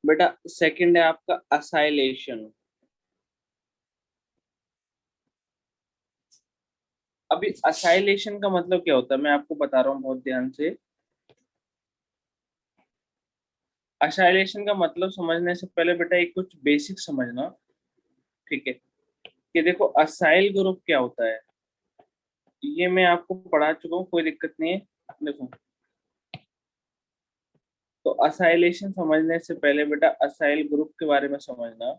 बेटा सेकंड है आपका असाइलेशन। अभी असाइलेशन का मतलब क्या होता है मैं आपको बता रहा हूँ बहुत ध्यान से। असाइलेशन का मतलब समझने से पहले बेटा एक कुछ बेसिक समझना, ठीक है। कि देखो असाइल ग्रुप क्या होता है, ये मैं आपको पढ़ा चुका हूँ, कोई दिक्कत नहीं है। देखो, तो असाइलेशन समझने से पहले बेटा असाइल ग्रुप के बारे में समझना।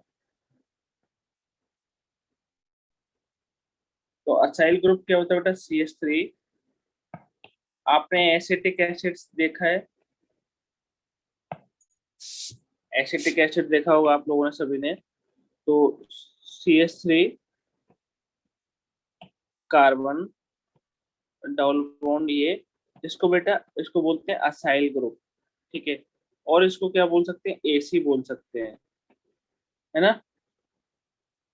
तो असाइल ग्रुप क्या होता है बेटा, CH3। आपने एसिटिक एसिड्स देखा है, एसिटिक एसिड देखा होगा आप लोगों ने सभी ने। तो CH3 कार्बन डबल बॉन्ड, ये इसको बेटा इसको बोलते हैं असाइल ग्रुप, ठीक है। और इसको क्या बोल सकते हैं, AC बोल सकते हैं, है ना।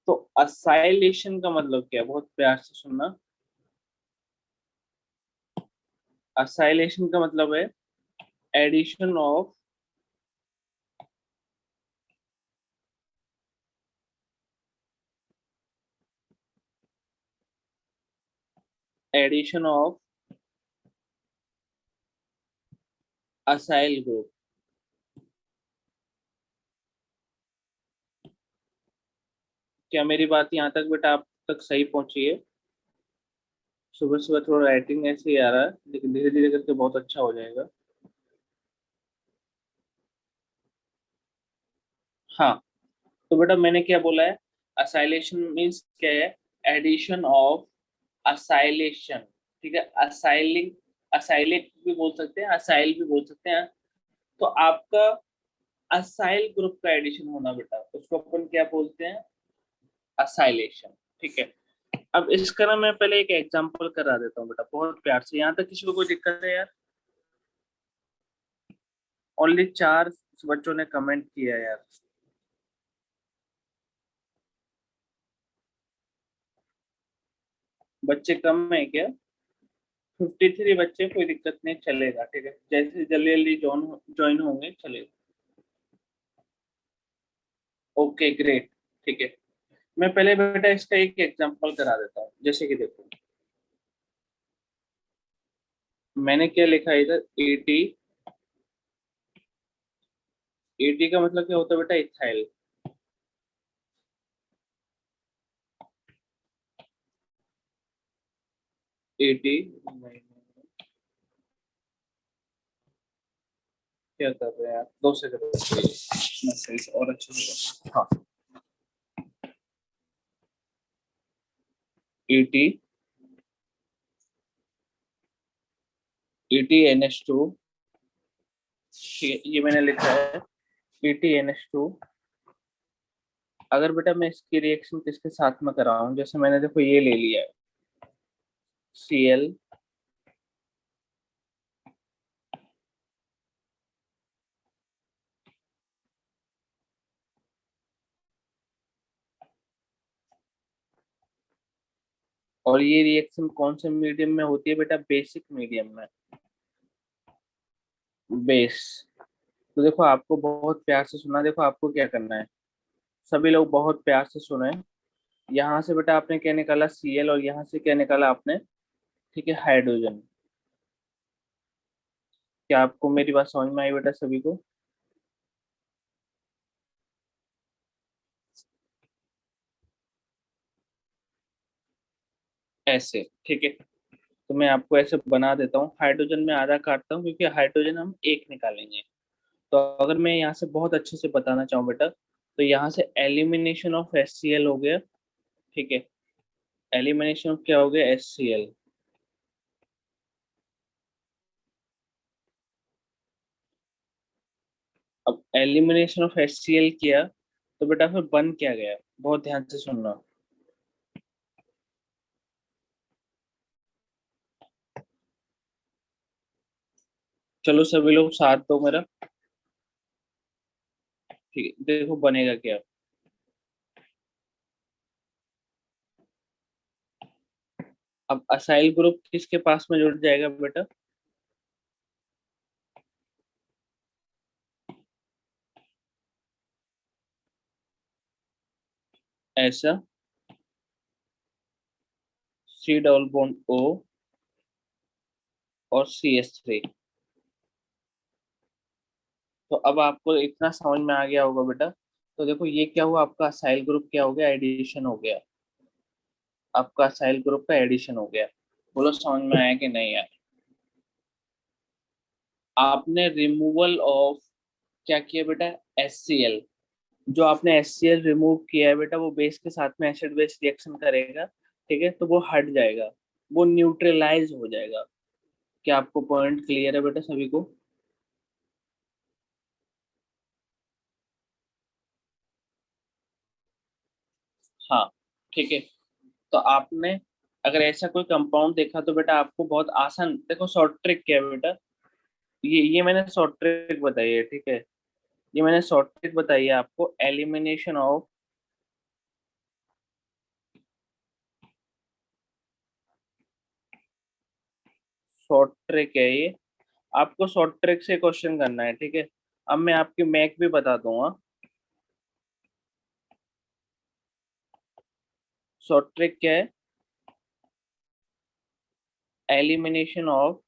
तो असाइलेशन का मतलब क्या है, बहुत प्यार से सुनना। असाइलेशन का मतलब है addition of, addition of acyl group. क्या मेरी बात यहाँ तक बेटा आप तक सही पहुंची है? सुबह सुबह थोड़ा राइटिंग ऐसे ही आ रहा है, लेकिन धीरे धीरे करके बहुत अच्छा हो जाएगा। हाँ, तो बेटा मैंने क्या बोला है, असाइलेशन मीन्स क्या है, एडिशन ऑफ असाइलेशन, ठीक है। असाइलिंग, असाइलेट भी बोल सकते हैं, असाइल भी बोल सकते हैं। तो आपका असाइल ग्रुप का एडिशन होना बेटा, उसको अपन क्या बोलते हैं, असाइलेशन, ठीक है। अब इसका ना मैं पहले एक एग्जांपल करा देता हूँ बेटा बहुत प्यार से, यहाँ तक किसी को कोई दिक्कत है यार? ओनली 4 बच्चों ने कमेंट किया यार। बच्चे कम है क्या? 53 बच्चे, कोई दिक्कत नहीं, चलेगा, ठीक है। जैसे जल्दी जल्दी ज्वाइन होंगे चलेगा। ओके ग्रेट, ठीक है। मैं पहले बेटा इसका एक एग्जांपल करा देता हूँ, जैसे कि देखो मैंने क्या लिखा है इधर, 80। 80 का मतलब क्या होता है बेटा, इथाइल। 80, क्या कर रहे हैं आप, 2 सेकंड मैं सही से और अच्छे से हाँ। 80, 80 NH2, ये मैंने लिखा है 80 NH2। अगर बेटा मैं इसकी रिएक्शन किसके साथ में कराऊं, जैसे मैंने देखो ये ले लिया है Cl, और ये रिएक्शन कौन से मीडियम में होती है बेटा, बेसिक मीडियम में, बेस। तो देखो आपको बहुत प्यार से सुना, देखो आपको क्या करना है, सभी लोग बहुत प्यार से सुने। यहाँ से बेटा आपने क्या निकाला, Cl, और यहाँ से क्या निकाला आपने, ठीक है, हाइड्रोजन। क्या आपको मेरी बात समझ में आई बेटा सभी को? ऐसे, ठीक है। तो मैं आपको ऐसे बना देता हूँ, हाइड्रोजन में आधा काटता हूँ क्योंकि हाइड्रोजन हम एक निकालेंगे। तो अगर मैं यहाँ से बहुत अच्छे से बताना चाहूँ बेटा, तो यहाँ से एलिमिनेशन ऑफ HCl हो गया, ठीक है। एलिमिनेशन ऑफ क्या हो गया, HCl। अब एलिमिनेशन ऑफ HCl किया, तो बेटा फिर बन क्या गया, बहुत ध्यान से सुनना। चलो सभी लोग साथ दो मेरा, ठीक है। देखो बनेगा क्या, अब असाइल ग्रुप किसके पास में जुड़ जाएगा बेटा, ऐसा सी डबल बॉन्ड ओ और CH3। तो अब आपको इतना समझ में आ गया होगा बेटा। तो देखो ये क्या हुआ, आपका असाइल ग्रुप क्या हो गया, एडिशन हो गया। आपका असाइल ग्रुप का एडिशन हो गया। बोलो समझ में आया कि नहीं आया। आपने रिमूवल ऑफ क्या किया बेटा, HCl। जो आपने HCl रिमूव किया है बेटा, वो बेस के साथ में एसिड बेस रिएक्शन करेगा, ठीक है, तो वो हट जाएगा, वो न्यूट्रलाइज हो जाएगा। क्या आपको पॉइंट क्लियर है बेटा सभी को। हाँ, ठीक है। तो आपने अगर ऐसा कोई कंपाउंड देखा तो बेटा आपको बहुत आसान, देखो शॉर्ट ट्रिक क्या है बेटा, ये मैंने शॉर्ट ट्रिक बताई है, ठीक है। ये मैंने शॉर्ट ट्रिक बताई है आपको, एलिमिनेशन ऑफ, शॉर्ट ट्रिक है ये। आपको शॉर्ट ट्रिक से क्वेश्चन करना है, ठीक है। अब मैं आपकी मैक भी बता दूंगा। शॉर्ट ट्रिक क्या है, elimination of,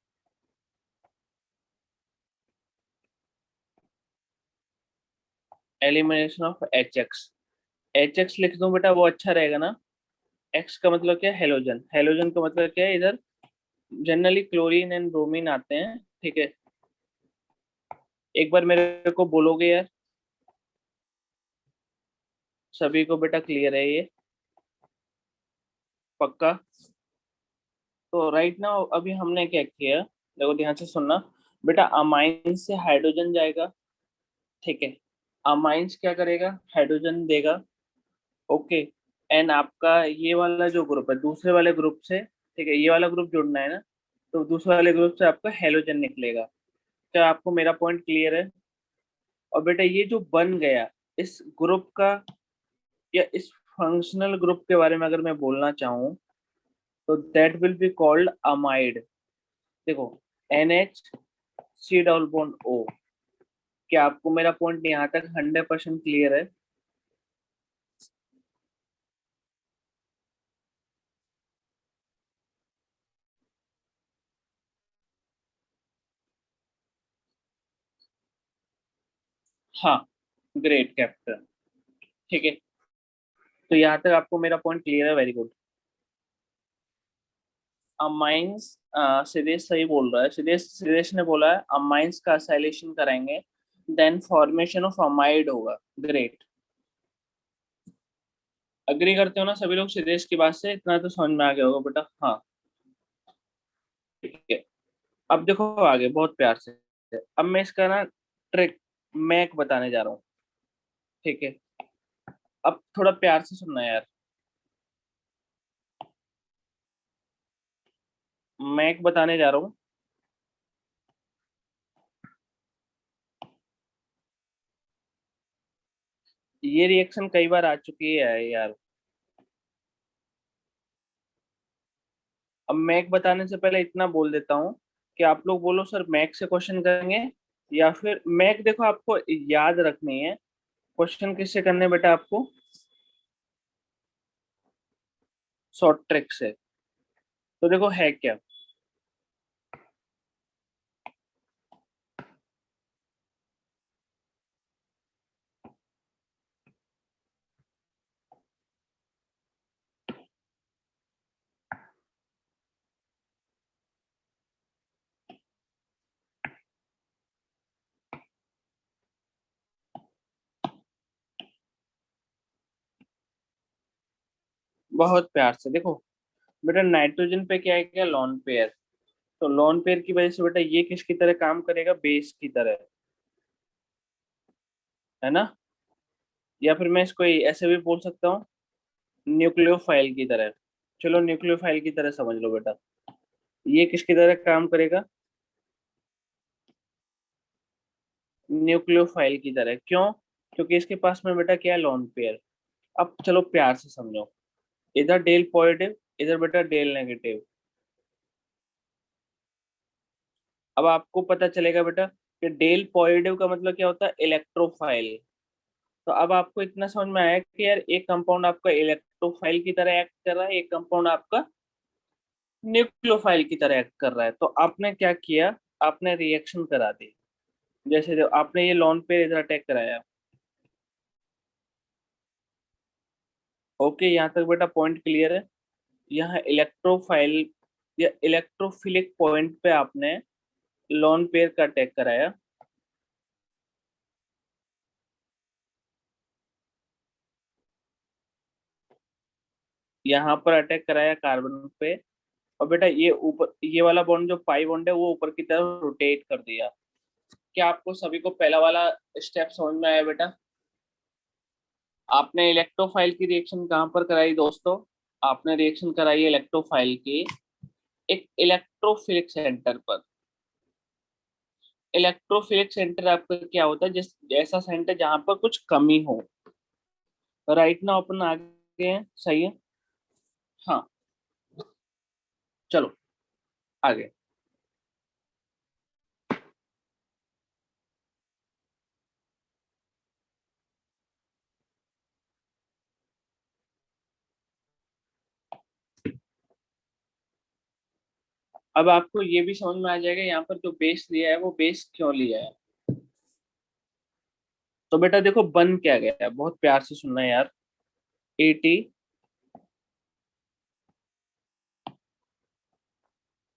elimination of HX। HX लिख दूं बेटा, वो अच्छा रहेगा ना। एक्स का मतलब क्या है, हेलोजन। हेलोजन का मतलब क्या है, इधर जनरली क्लोरीन एंड ब्रोमीन आते हैं, ठीक है। एक बार मेरे को बोलोगे यार, सभी को बेटा क्लियर है ये, पक्का। तो राइट नाउ अभी हमने क्या किया, देखो ध्यान से सुनना बेटा। अमाइन से हाइड्रोजन जाएगा, ठीक है। अमाइंस क्या करेगा, हाइड्रोजन देगा, ओके। एंड आपका ये वाला जो ग्रुप है, दूसरे वाले ग्रुप से, ठीक है, ये वाला ग्रुप जुड़ना है ना, तो दूसरे वाले ग्रुप से आपका हेलोजन निकलेगा। क्या आपको मेरा पॉइंट क्लियर है। और बेटा ये जो बन गया इस ग्रुप का, या इस फंक्शनल ग्रुप के बारे में अगर मैं बोलना चाहूँ, तो that will be called amide. देखो, NH डबल बॉन्ड O। क्या आपको मेरा पॉइंट यहाँ तक 100% क्लियर है। हाँ, ग्रेट कैप्टन, ठीक है। तो यहाँ तक आपको मेरा पॉइंट क्लियर है, वेरी गुड। अमाइंस, सिदेश सही बोल रहा है, सिदेश सिदेश ने बोला है अमाइंस का असाइलेशन कराएंगे, देन फॉर्मेशन ऑफ अमाइड होगा। ग्रेट। अग्री करते हो ना सभी लोग सिदेश की बात से, इतना तो समझ में आ गया होगा बेटा, हाँ। ठीक है। अब देखो आगे बहुत प्यार से, अब मैं इसका ना ट्रिक मैक बताने जा रहा हूँ, ठीक है। अब थोड़ा प्यार से सुनना यार। मैक बताने जा रहा हूँ। ये रिएक्शन कई बार आ चुकी है यार। अब मैक बताने से पहले इतना बोल देता हूँ कि आप लोग बोलो सर मैक से क्वेश्चन करेंगे, या फिर मैक देखो आपको याद रखनी है। क्वेश्चन किससे करने बेटा आपको, शॉर्ट ट्रिक से। तो देखो है क्या, बहुत प्यार से देखो बेटा। नाइट्रोजन पे क्या है, क्या लॉन पेयर। तो लॉन पेयर की वजह से बेटा ये किसकी तरह काम करेगा, बेस की तरह, है ना। या फिर मैं इसको ऐसे भी बोल सकता हूँ, न्यूक्लियोफाइल की तरह। चलो न्यूक्लियोफाइल की तरह समझ लो बेटा। ये किसकी तरह काम करेगा, न्यूक्लियोफाइल की तरह। क्यों, क्योंकि इसके पास में बेटा क्या है, लोन पेयर। अब चलो प्यार से समझो, इधर डेल पॉजिटिव, इधर बेटा डेल नेगेटिव। अब आपको पता चलेगा बेटा कि डेल पॉजिटिव का मतलब क्या होता है, इलेक्ट्रोफाइल। तो अब आपको इतना समझ में आया कि यार एक कंपाउंड आपका इलेक्ट्रोफाइल की तरह एक्ट कर रहा है, एक कंपाउंड आपका न्यूक्लियोफाइल की तरह एक्ट कर रहा है। तो आपने क्या किया, आपने रिएक्शन करा दी। जैसे जो आपने ये लॉन पेयर इधर अटैक कराया। ओके, यहाँ तक बेटा पॉइंट क्लियर है। यहाँ इलेक्ट्रोफाइल या इलेक्ट्रोफिलिक पॉइंट पे आपने लॉन पेयर का अटैक कराया। यहाँ पर अटैक कराया कार्बन पे। और बेटा ये ऊपर ये वाला बॉन्ड जो पाई बॉन्ड है वो ऊपर की तरफ रोटेट कर दिया। क्या आपको सभी को पहला वाला स्टेप समझ में आया बेटा? आपने इलेक्ट्रोफाइल की रिएक्शन कहाँ पर कराई दोस्तों? आपने रिएक्शन कराई इलेक्ट्रोफाइल की एक इलेक्ट्रोफिलिक सेंटर पर। इलेक्ट्रोफिलिक सेंटर आपका क्या होता है, जिस ऐसा सेंटर जहां पर कुछ कमी हो। राइट ना, अपन आगे हैं, सही है। हाँ, चलो आगे। अब आपको ये भी समझ में आ जाएगा यहाँ पर जो बेस लिया है वो बेस क्यों लिया है। तो बेटा देखो बन क्या गया है, बहुत प्यार से सुनना यार। Eighty,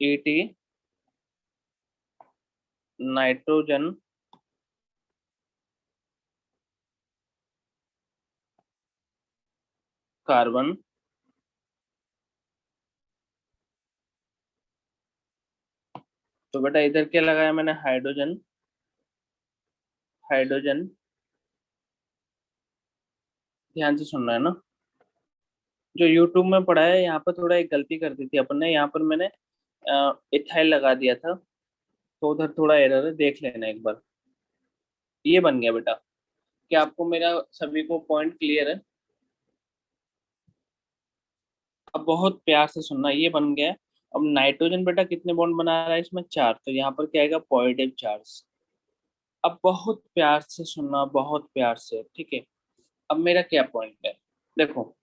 eighty nitrogen carbon. तो बेटा इधर क्या लगाया मैंने, हाइड्रोजन। हाइड्रोजन, ध्यान से सुनना है ना। जो यूट्यूब में पढ़ा है यहाँ पर थोड़ा एक गलती कर दी थी अपन ने, यहाँ पर मैंने इथाइल लगा दिया था। तो उधर थोड़ा एरर है, देख लेना एक बार। ये बन गया बेटा। क्या आपको मेरा सभी को पॉइंट क्लियर है? अब बहुत प्यार से सुनना, ये बन गया। अब नाइट्रोजन बेटा कितने बॉन्ड बना रहा है इसमें, चार, तो यहाँ पर क्या आएगा, पॉजिटिव चार्ज। अब बहुत प्यार से सुनना, बहुत प्यार से, ठीक है। अब मेरा क्या पॉइंट है, देखो।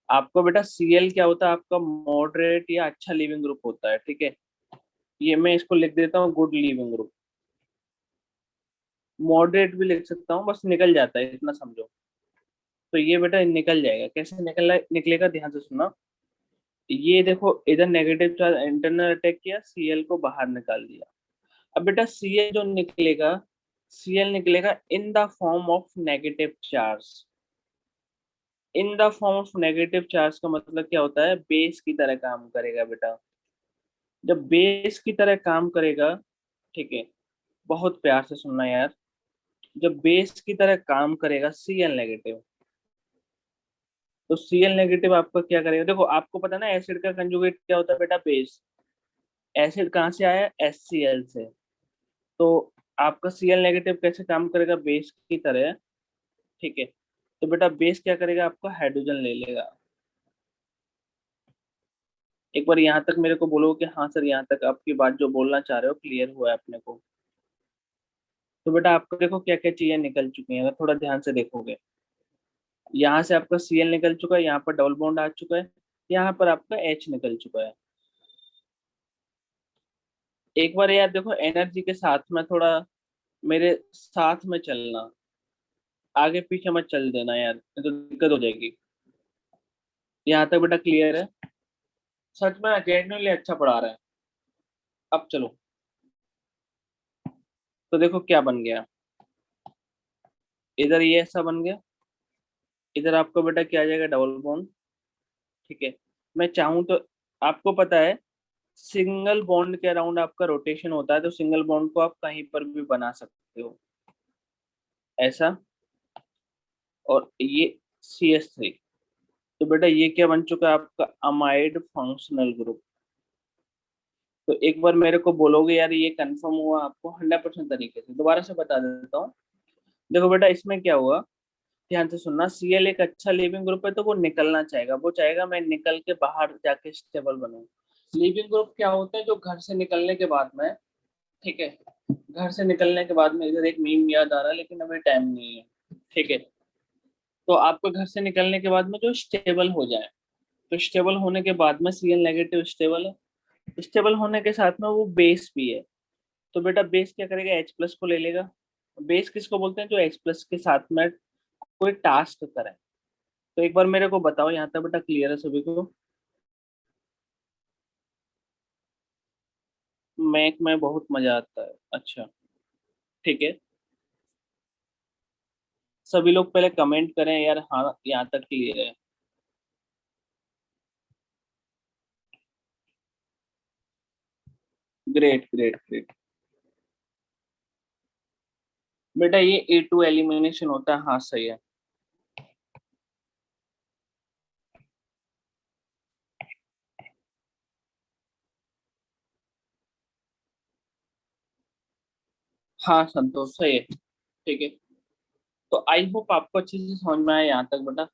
आपको बेटा सीएल क्या होता है, आपका मॉडरेट या अच्छा लिविंग ग्रुप होता है, ठीक है। ये मैं इसको लिख देता हूँ गुड लिविंग ग्रुप। मॉडरेट भी लिख सकता हूँ, बस निकल जाता है, इतना समझो। तो ये बेटा निकल जाएगा, कैसे निकलेगा, ध्यान से सुनना। ये देखो इधर नेगेटिव चार्ज इंटरनल अटैक किया, सीएल को बाहर निकाल दिया। अब बेटा सीएल जो निकलेगा, सीएल निकलेगा in the form of negative charge. In the form of negative charge का मतलब क्या होता है, बेस की तरह काम करेगा बेटा। जब बेस की तरह काम करेगा, ठीक है, बहुत प्यार से सुनना यार। जब बेस की तरह काम करेगा सीएल नेगेटिव, तो सीएल नेगेटिव आपका क्या करेगा, देखो आपको पता है ना एसिड का कंजुगेट क्या होता है बेटा, बेस। एसिड कहाँ से आया, एचसीएल से। तो आपका सीएल नेगेटिव कैसे काम करेगा, बेस की तरह, ठीक है। तो बेटा बेस क्या करेगा, आपका हाइड्रोजन ले लेगा। एक बार यहाँ तक मेरे को बोलो कि हाँ सर, यहाँ तक आपकी बात जो बोलना चाह रहे हो क्लियर हुआ है अपने को। तो बेटा आपको देखो क्या क्या चीजें निकल चुकी हैं, अगर थोड़ा ध्यान से देखोगे। यहाँ से आपका सीएल निकल चुका है, यहाँ पर डबल बॉन्ड आ चुका है, यहाँ पर आपका एच निकल चुका है। एक बार यार देखो एनर्जी के साथ में थोड़ा मेरे साथ में चलना, आगे पीछे मत चल देना यार, नहीं तो दिक्कत हो जाएगी। यहाँ तक बेटा क्लियर है? सच में जेन्युइनली अच्छा पढ़ा रहे हैं। अब चलो, तो देखो क्या बन गया। इधर ये ऐसा बन गया, इधर आपको बेटा क्या आ जाएगा, डबल बॉन्ड, ठीक है। मैं चाहूँ तो, आपको पता है सिंगल बॉन्ड के अराउंड आपका रोटेशन होता है, तो सिंगल बॉन्ड को आप कहीं पर भी बना सकते हो, ऐसा। और ये CH3। तो बेटा ये क्या बन चुका है, आपका अमाइड फंक्शनल ग्रुप। तो एक बार मेरे को बोलोगे यार ये कंफर्म हुआ आपको, 100% तरीके से दोबारा से बता देता हूँ। देखो बेटा इसमें क्या हुआ, ध्यान से सुनना। सीएल एक अच्छा लिविंग ग्रुप है, तो वो निकलना चाहेगा, वो चाहेगा मैं निकल के बाहर जाके स्टेबल बनूं। लिविंग ग्रुप क्या होता है, जो घर से निकलने के बाद में, ठीक है, घर से निकलने के बाद में, इधर एक मीम याद आ रहा है लेकिन अभी टाइम नहीं है, ठीक है। तो आपको घर से निकलने के बाद में जो स्टेबल हो जाए, तो स्टेबल होने के बाद में Cl नेगेटिव स्टेबल है, स्टेबल होने के साथ में वो बेस भी है। तो बेटा बेस क्या करेगा, H प्लस को ले लेगा। बेस किसको बोलते हैं, जो H प्लस के साथ में कोई टास्क करे। तो एक बार मेरे को बताओ, यहाँ तक बेटा क्लियर है सभी को? मैक में बहुत मजा आता है, अच्छा। ठीक है, सभी लोग पहले कमेंट करें यार, हाँ यहाँ तक क्लियर है। Great great great. बेटा ये A2 एलिमिनेशन होता है, हाँ सही है। हाँ संतोष सही है। ठीक है, तो आई होप आपको अच्छे से समझ में आया यहाँ तक बेटा,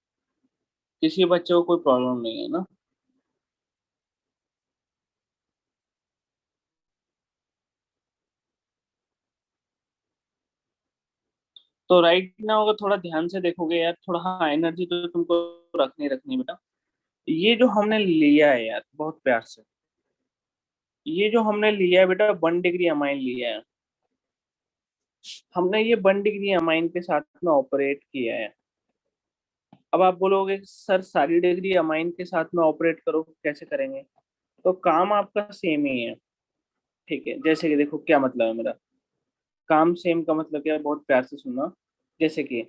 किसी बच्चे को कोई प्रॉब्लम नहीं है ना? तो राइट ना, अगर थोड़ा ध्यान से देखोगे यार, थोड़ा हाँ एनर्जी तो तुमको रखनी रखनी बेटा। ये जो हमने लिया है यार बहुत प्यार से, ये जो हमने लिया है बेटा 1 डिग्री अमाइन लिया है, हमने ये 1 डिग्री अमाइन के साथ में ऑपरेट किया है। अब आप बोलोगे सर सारी डिग्री अमाइन के साथ में ऑपरेट करो, कैसे करेंगे? तो काम आपका सेम ही है। ठीक है, जैसे कि देखो क्या मतलब है मेरा, काम सेम का मतलब क्या है, बहुत प्यार से सुनना। जैसे कि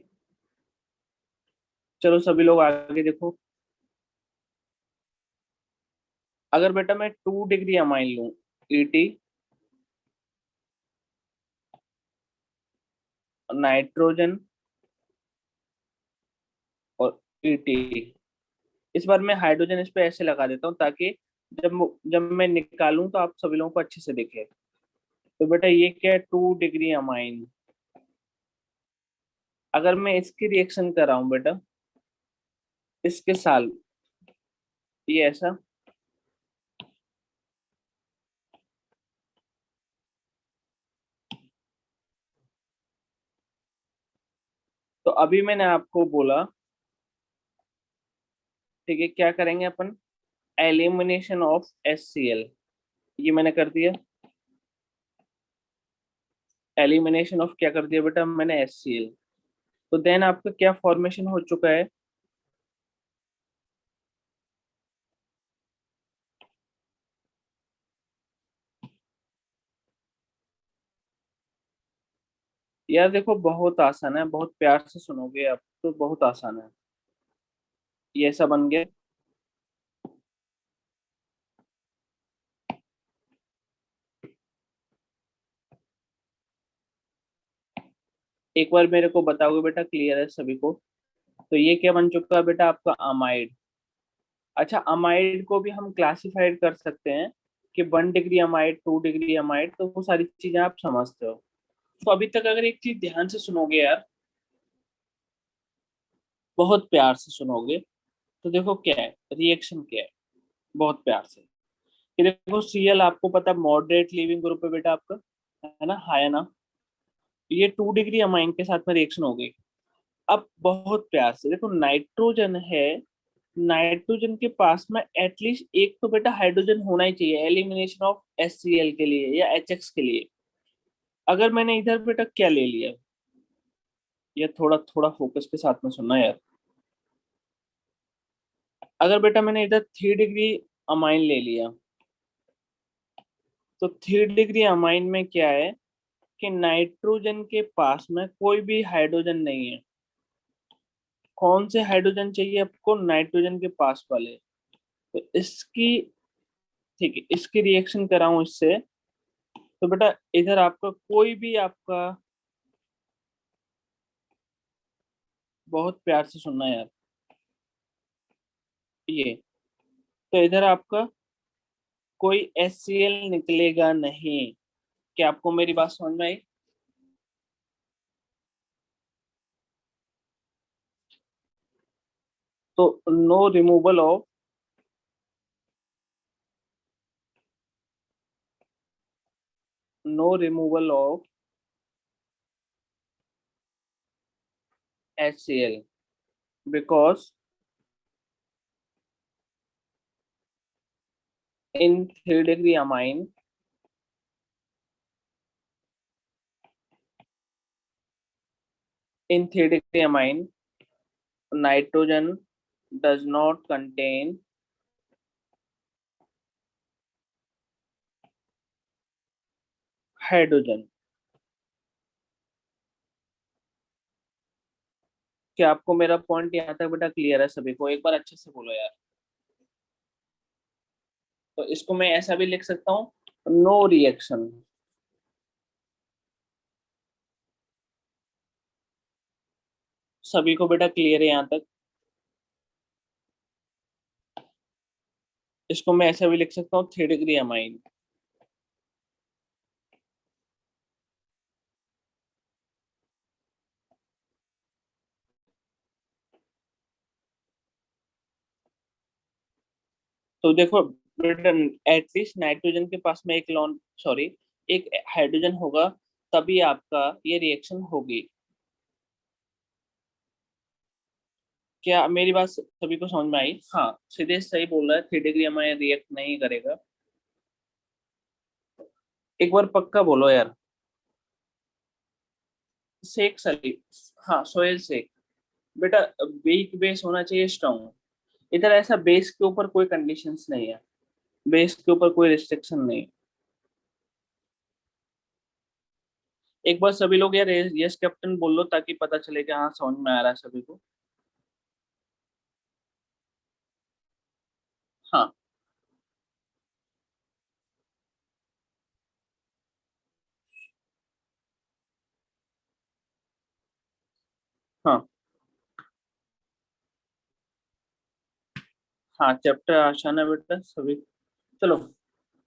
चलो सभी लोग आगे देखो, अगर बेटा मैं 2 डिग्री अमाइन लूं, ET, नाइट्रोजन और ET, इस बार मैं हाइड्रोजन इस पे ऐसे लगा देता हूँ ताकि जब जब मैं निकालूं तो आप सभी लोगों को अच्छे से दिखे। तो बेटा ये क्या है, 2 डिग्री अमाइन। अगर मैं इसकी रिएक्शन कर रहा हूँ बेटा इसके साथ, ये ऐसा, तो अभी मैंने आपको बोला, ठीक है क्या करेंगे अपन, एलिमिनेशन ऑफ HCl, ये मैंने कर दिया। एलिमिनेशन ऑफ क्या कर दिया बेटा मैंने, HCl। तो देन आपका क्या फॉर्मेशन हो चुका है, यार देखो बहुत आसान है, बहुत प्यार से सुनोगे आप तो बहुत आसान है। ये ऐसा बन गया। एक बार मेरे को बताओगे बेटा, क्लियर है सभी को? तो ये क्या बन चुका है बेटा आपका, अमाइड। अच्छा, अमाइड को भी हम क्लासिफाइड कर सकते हैं कि 1 डिग्री अमाइड, 2 डिग्री अमाइड, तो वो सारी चीजें आप समझते हो। तो अभी तक अगर एक चीज ध्यान से सुनोगे यार, बहुत प्यार से सुनोगे, तो देखो क्या है, रिएक्शन क्या है, बहुत प्यार से। कि देखो Cl आपको पता मॉडरेट लिविंग ग्रुप है बेटा आपका, है ना, हाई है ना? ये 2 डिग्री अमाइन के साथ में रिएक्शन हो गई। अब बहुत प्यार से देखो, नाइट्रोजन है, नाइट्रोजन के पास में एटलीस्ट एक तो बेटा हाइड्रोजन होना ही चाहिए एलिमिनेशन ऑफ HCl के लिए या HX के लिए। अगर मैंने इधर बेटा क्या ले लिया, ये थोड़ा थोड़ा फोकस के साथ में सुनना यार। अगर बेटा मैंने इधर 3 डिग्री अमाइन ले लिया, तो 3 डिग्री अमाइन में क्या है कि नाइट्रोजन के पास में कोई भी हाइड्रोजन नहीं है। कौन से हाइड्रोजन चाहिए आपको, नाइट्रोजन के पास वाले। तो इसकी, ठीक है इसकी रिएक्शन कराऊं इससे, तो बेटा इधर आपका कोई भी आपका, बहुत प्यार से सुनना यार, ये, तो इधर आपका कोई HCl निकलेगा नहीं। क्या आपको मेरी बात समझ में आई? तो no removal of, no removal of HCl, because in 3-degree amine, in 3-degree amine, nitrogen does not contain hydrogen. क्या आपको मेरा पॉइंट यहाँ तक बेटा क्लियर है सभी को? एक बार अच्छे से बोलो यार। तो इसको मैं ऐसा भी लिख सकता हूँ, नो रिएक्शन। सभी को बेटा क्लियर है यहाँ तक? इसको मैं ऐसा भी लिख सकता हूँ, 3-degree अमाइन। तो देखो बेटा, एटलीस्ट नाइट्रोजन के पास में एक लॉन, सॉरी, एक हाइड्रोजन होगा, तभी आपका ये रिएक्शन होगी। क्या मेरी बात सभी को समझ में आई? हाँ, सिद्धेश सही बोल रहा है, 3-degree अमाइन रिएक्ट नहीं करेगा। एक बार पक्का बोलो यार। सेक सली, हाँ, सोयल सेक। बेटा, वीक बेस होना चाहिए स्ट्रॉन्ग। इधर ऐसा बेस के ऊपर कोई कंडीशंस नहीं है, बेस के ऊपर कोई रिस्ट्रिक्शन नहीं। एक बार सभी लोग यार यस कैप्टन बोल लो, ताकि पता चले कि हाँ समझ में आ रहा है सभी को। हाँ। हाँ। हाँ, चैप्टर आसान है बेटा सभी। चलो,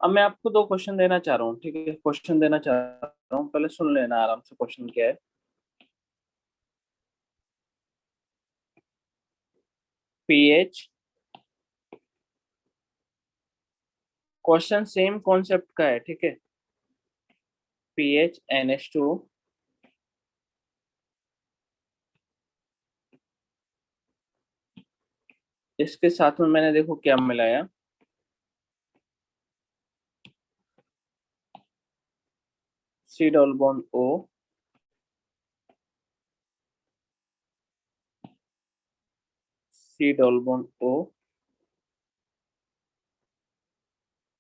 अब मैं आपको 2 क्वेश्चन देना चाह रहा हूँ, ठीक है? क्वेश्चन देना चाह रहा हूँ, पहले सुन लेना आराम से। क्वेश्चन क्या है? पीएच, क्वेश्चन सेम कॉन्सेप्ट का है, ठीक है? पीएच NH2, इसके साथ में मैंने देखो क्या मिलाया, C double bond O, C double bond O।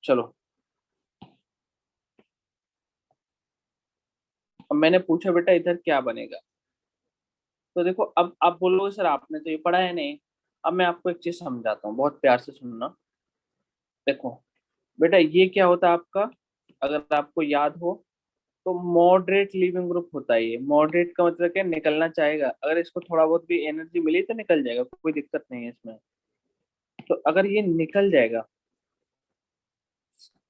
चलो, अब मैंने पूछा बेटा इधर क्या बनेगा। तो देखो, अब आप बोलोगे सर आपने तो ये पढ़ा है नहीं। अब मैं आपको एक चीज समझाता हूँ, बहुत प्यार से सुनना। देखो बेटा, ये क्या होता है आपका, अगर आपको याद हो, तो मॉडरेट लिविंग ग्रुप होता है ये। मॉडरेट का मतलब क्या, निकलना चाहेगा, अगर इसको थोड़ा बहुत भी एनर्जी मिली तो निकल जाएगा, कोई दिक्कत नहीं है इसमें। तो अगर ये निकल जाएगा,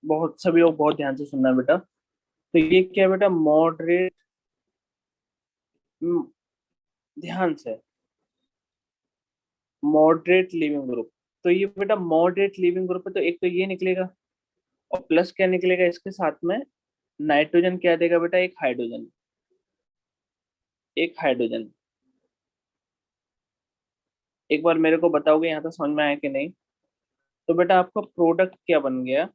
बहुत सभी लोग बहुत ध्यान से सुनना बेटा। तो ये क्या है बेटा, मॉडरेट, ध्यान से, मॉडरेट लिविंग ग्रुप। तो ये बेटा मॉडरेट लिविंग ग्रुप है, तो एक तो ये निकलेगा, और प्लस क्या निकलेगा इसके साथ में, नाइट्रोजन क्या देगा बेटा, एक हाइड्रोजन, एक हाइड्रोजन। एक बार मेरे को बताओगे यहाँ तक समझ में आया कि नहीं? तो बेटा आपका प्रोडक्ट क्या बन गया?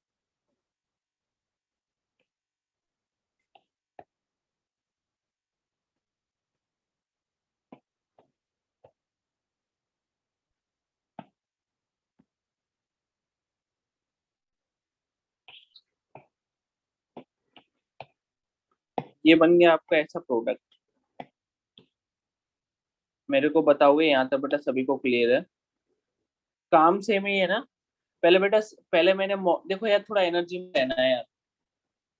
ये बन गया आपका ऐसा प्रोडक्ट। मेरे को बताओगे यहाँ तक बेटा सभी को क्लियर है? काम सेम ही है ना? पहले बेटा, पहले मैंने देखो यार, थोड़ा एनर्जी में रहना है यार।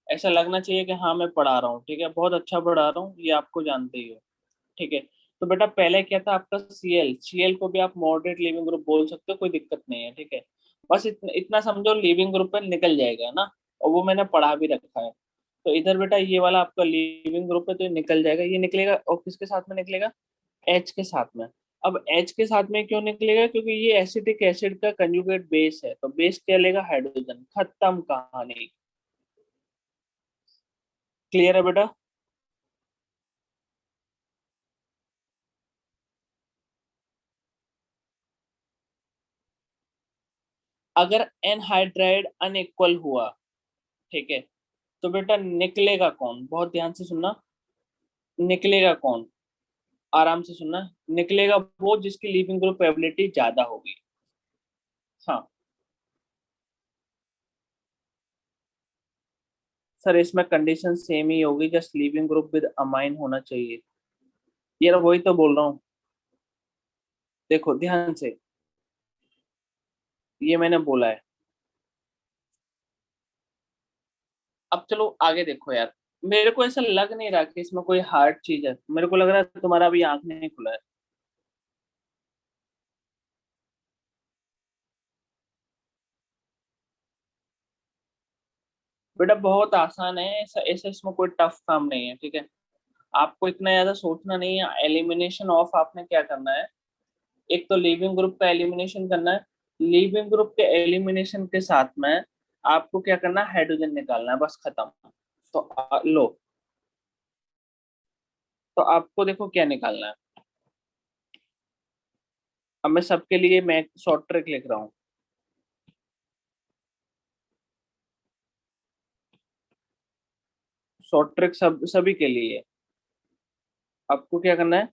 ऐसा लगना चाहिए कि हाँ मैं पढ़ा रहा हूँ, ठीक है? बहुत अच्छा पढ़ा रहा हूँ, ये आपको जानते ही हो, ठीक है? तो बेटा पहले क्या था आपका, Cl को भी आप मॉडरेट लिविंग ग्रुप बोल सकते हो, कोई दिक्कत नहीं है, ठीक है? बस इतना इतना समझो, लिविंग ग्रुप पर निकल जाएगा ना, और वो मैंने पढ़ा भी रखा है। तो इधर बेटा ये वाला आपका लिविंग ग्रुप है, तो ये निकल जाएगा, ये निकलेगा, और किसके साथ में निकलेगा? H के साथ में। अब H के साथ में क्यों निकलेगा? क्योंकि ये एसिटिक एसिड का कंजुगेट बेस है, तो बेस क्या लेगा, हाइड्रोजन। खत्म कहानी। क्लियर है बेटा? अगर एनहाइड्राइड अनइक्वल हुआ, ठीक है, तो बेटा निकलेगा कौन, बहुत ध्यान से सुनना, निकलेगा कौन, आराम से सुनना, निकलेगा वो जिसकी लीविंग ग्रुप प्रोबेबिलिटी ज्यादा होगी। हाँ सर, इसमें कंडीशन सेम ही होगी, just leaving group with amine होना चाहिए। यार वही तो बोल रहा हूँ, देखो ध्यान से, ये मैंने बोला है। अब चलो आगे देखो यार, मेरे को ऐसा लग नहीं रहा कि इसमें कोई हार्ड चीज है, मेरे को लग रहा है तुम्हारा अभी आंख नहीं खुला है। बेटा बहुत आसान है, ऐसा ऐसा इसमें कोई टफ काम नहीं है, ठीक है। आपको इतना ज्यादा सोचना नहीं है, एलिमिनेशन ऑफ आपने क्या करना है, एक तो लिविंग ग्रुप का एलिमिनेशन करना है, लिविंग ग्रुप के एलिमिनेशन के साथ में आपको क्या करना है, हाइड्रोजन निकालना है, बस खत्म। तो लो, तो आपको देखो क्या निकालना है। अब मैं सबके लिए मैं शॉर्ट ट्रिक लिख रहा हूँ, शॉर्ट ट्रिक सब सभी के लिए। आपको क्या करना है,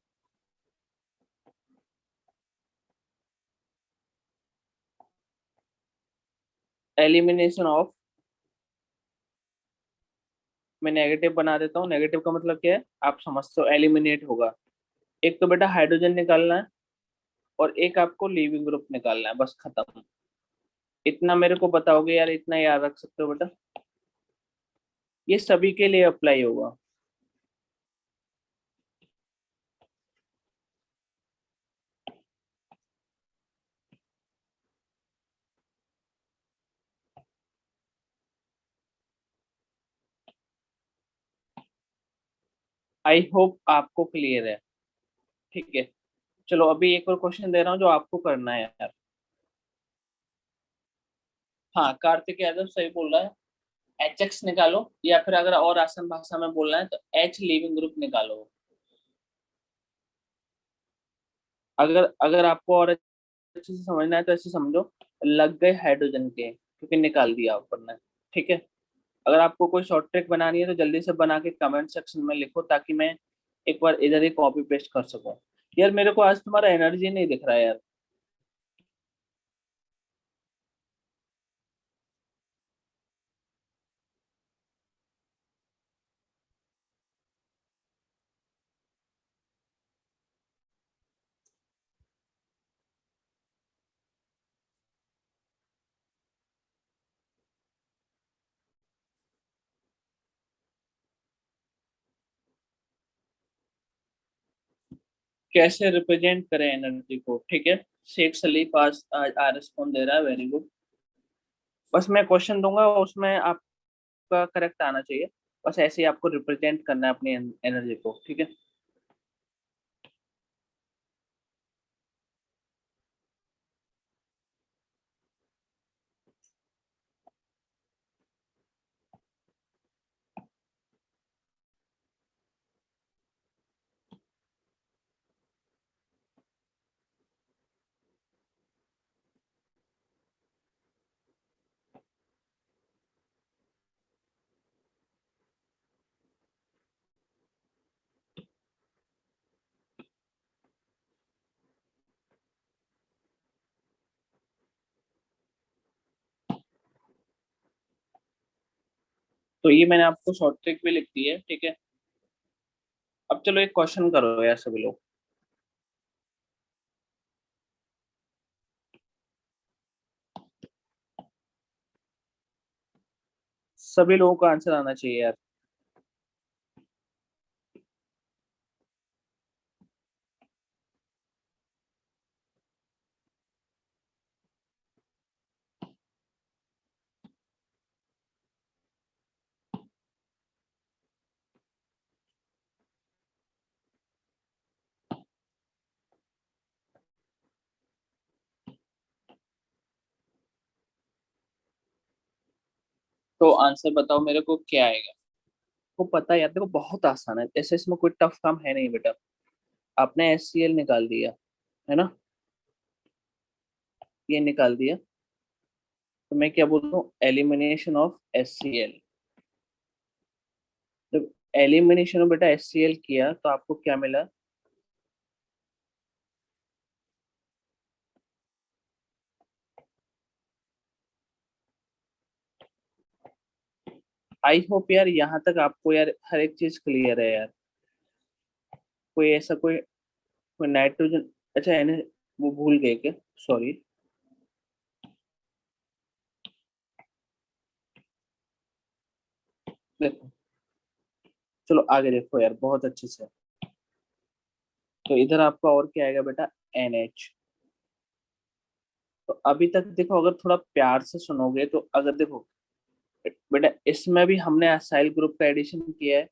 एलिमिनेशन ऑफ, मैं नेगेटिव बना देता हूँ, नेगेटिव का मतलब क्या है आप समझते हो, एलिमिनेट होगा। एक तो बेटा हाइड्रोजन निकालना है, और एक आपको लीविंग ग्रुप निकालना है, बस खत्म। इतना मेरे को बताओगे यार, इतना याद रख सकते हो बेटा, ये सभी के लिए अप्लाई होगा। आई होप आपको क्लियर है, ठीक है। चलो अभी एक और क्वेश्चन दे रहा हूँ जो आपको करना है यार। हाँ कार्तिक यादव सही बोल रहा है, एच एक्स निकालो, या फिर अगर और आसान भाषा में बोलना है तो एच लिविंग ग्रुप निकालो। अगर अगर आपको और अच्छे से समझना है तो ऐसे समझो, लग गए हाइड्रोजन के, क्योंकि निकाल दिया ऊपर ने, ठीक है। अगर आपको कोई शॉर्ट ट्रिक बनानी है तो जल्दी से बना के कमेंट सेक्शन में लिखो, ताकि मैं एक बार इधर ही कॉपी पेस्ट कर सकूं। यार मेरे को आज तुम्हारा एनर्जी नहीं दिख रहा है यार। कैसे रिप्रेजेंट करें एनर्जी को, ठीक है। शेख सलीफ आज आज आ रिस्पॉन्ड दे रहा है, वेरी गुड। बस मैं क्वेश्चन दूंगा, उसमें आपका करेक्ट आना चाहिए, बस ऐसे ही आपको रिप्रेजेंट करना है अपनी एनर्जी को, ठीक है। तो ये मैंने आपको शॉर्ट ट्रिक भी लिख दी है, ठीक है। अब चलो एक क्वेश्चन करो यार सभी लोग। सभी लोगों का आंसर आना चाहिए यार। तो आंसर बताओ मेरे को क्या आएगा। को पता है यार, देखो बहुत आसान है, ऐसे इसमें कोई टफ काम है नहीं बेटा। आपने HCl निकाल दिया, है ना, ये निकाल दिया, तो मैं क्या बोलता हूँ, एलिमिनेशन ऑफ HCl। जब एलिमिनेशन ऑफ बेटा HCl किया तो आपको क्या मिला? आई होप यार यहाँ तक आपको यार हर एक चीज क्लियर है यार। कोई ऐसा कोई नाइट्रोजन, अच्छा एन, वो भूल गए क्या? सॉरी। देखो, चलो आगे देखो यार बहुत अच्छे से। तो इधर आपका और क्या आएगा बेटा? NH। तो अभी तक देखो, अगर थोड़ा प्यार से सुनोगे तो, अगर देखो बेटा, इसमें भी हमने असाइल ग्रुप का एडिशन किया है,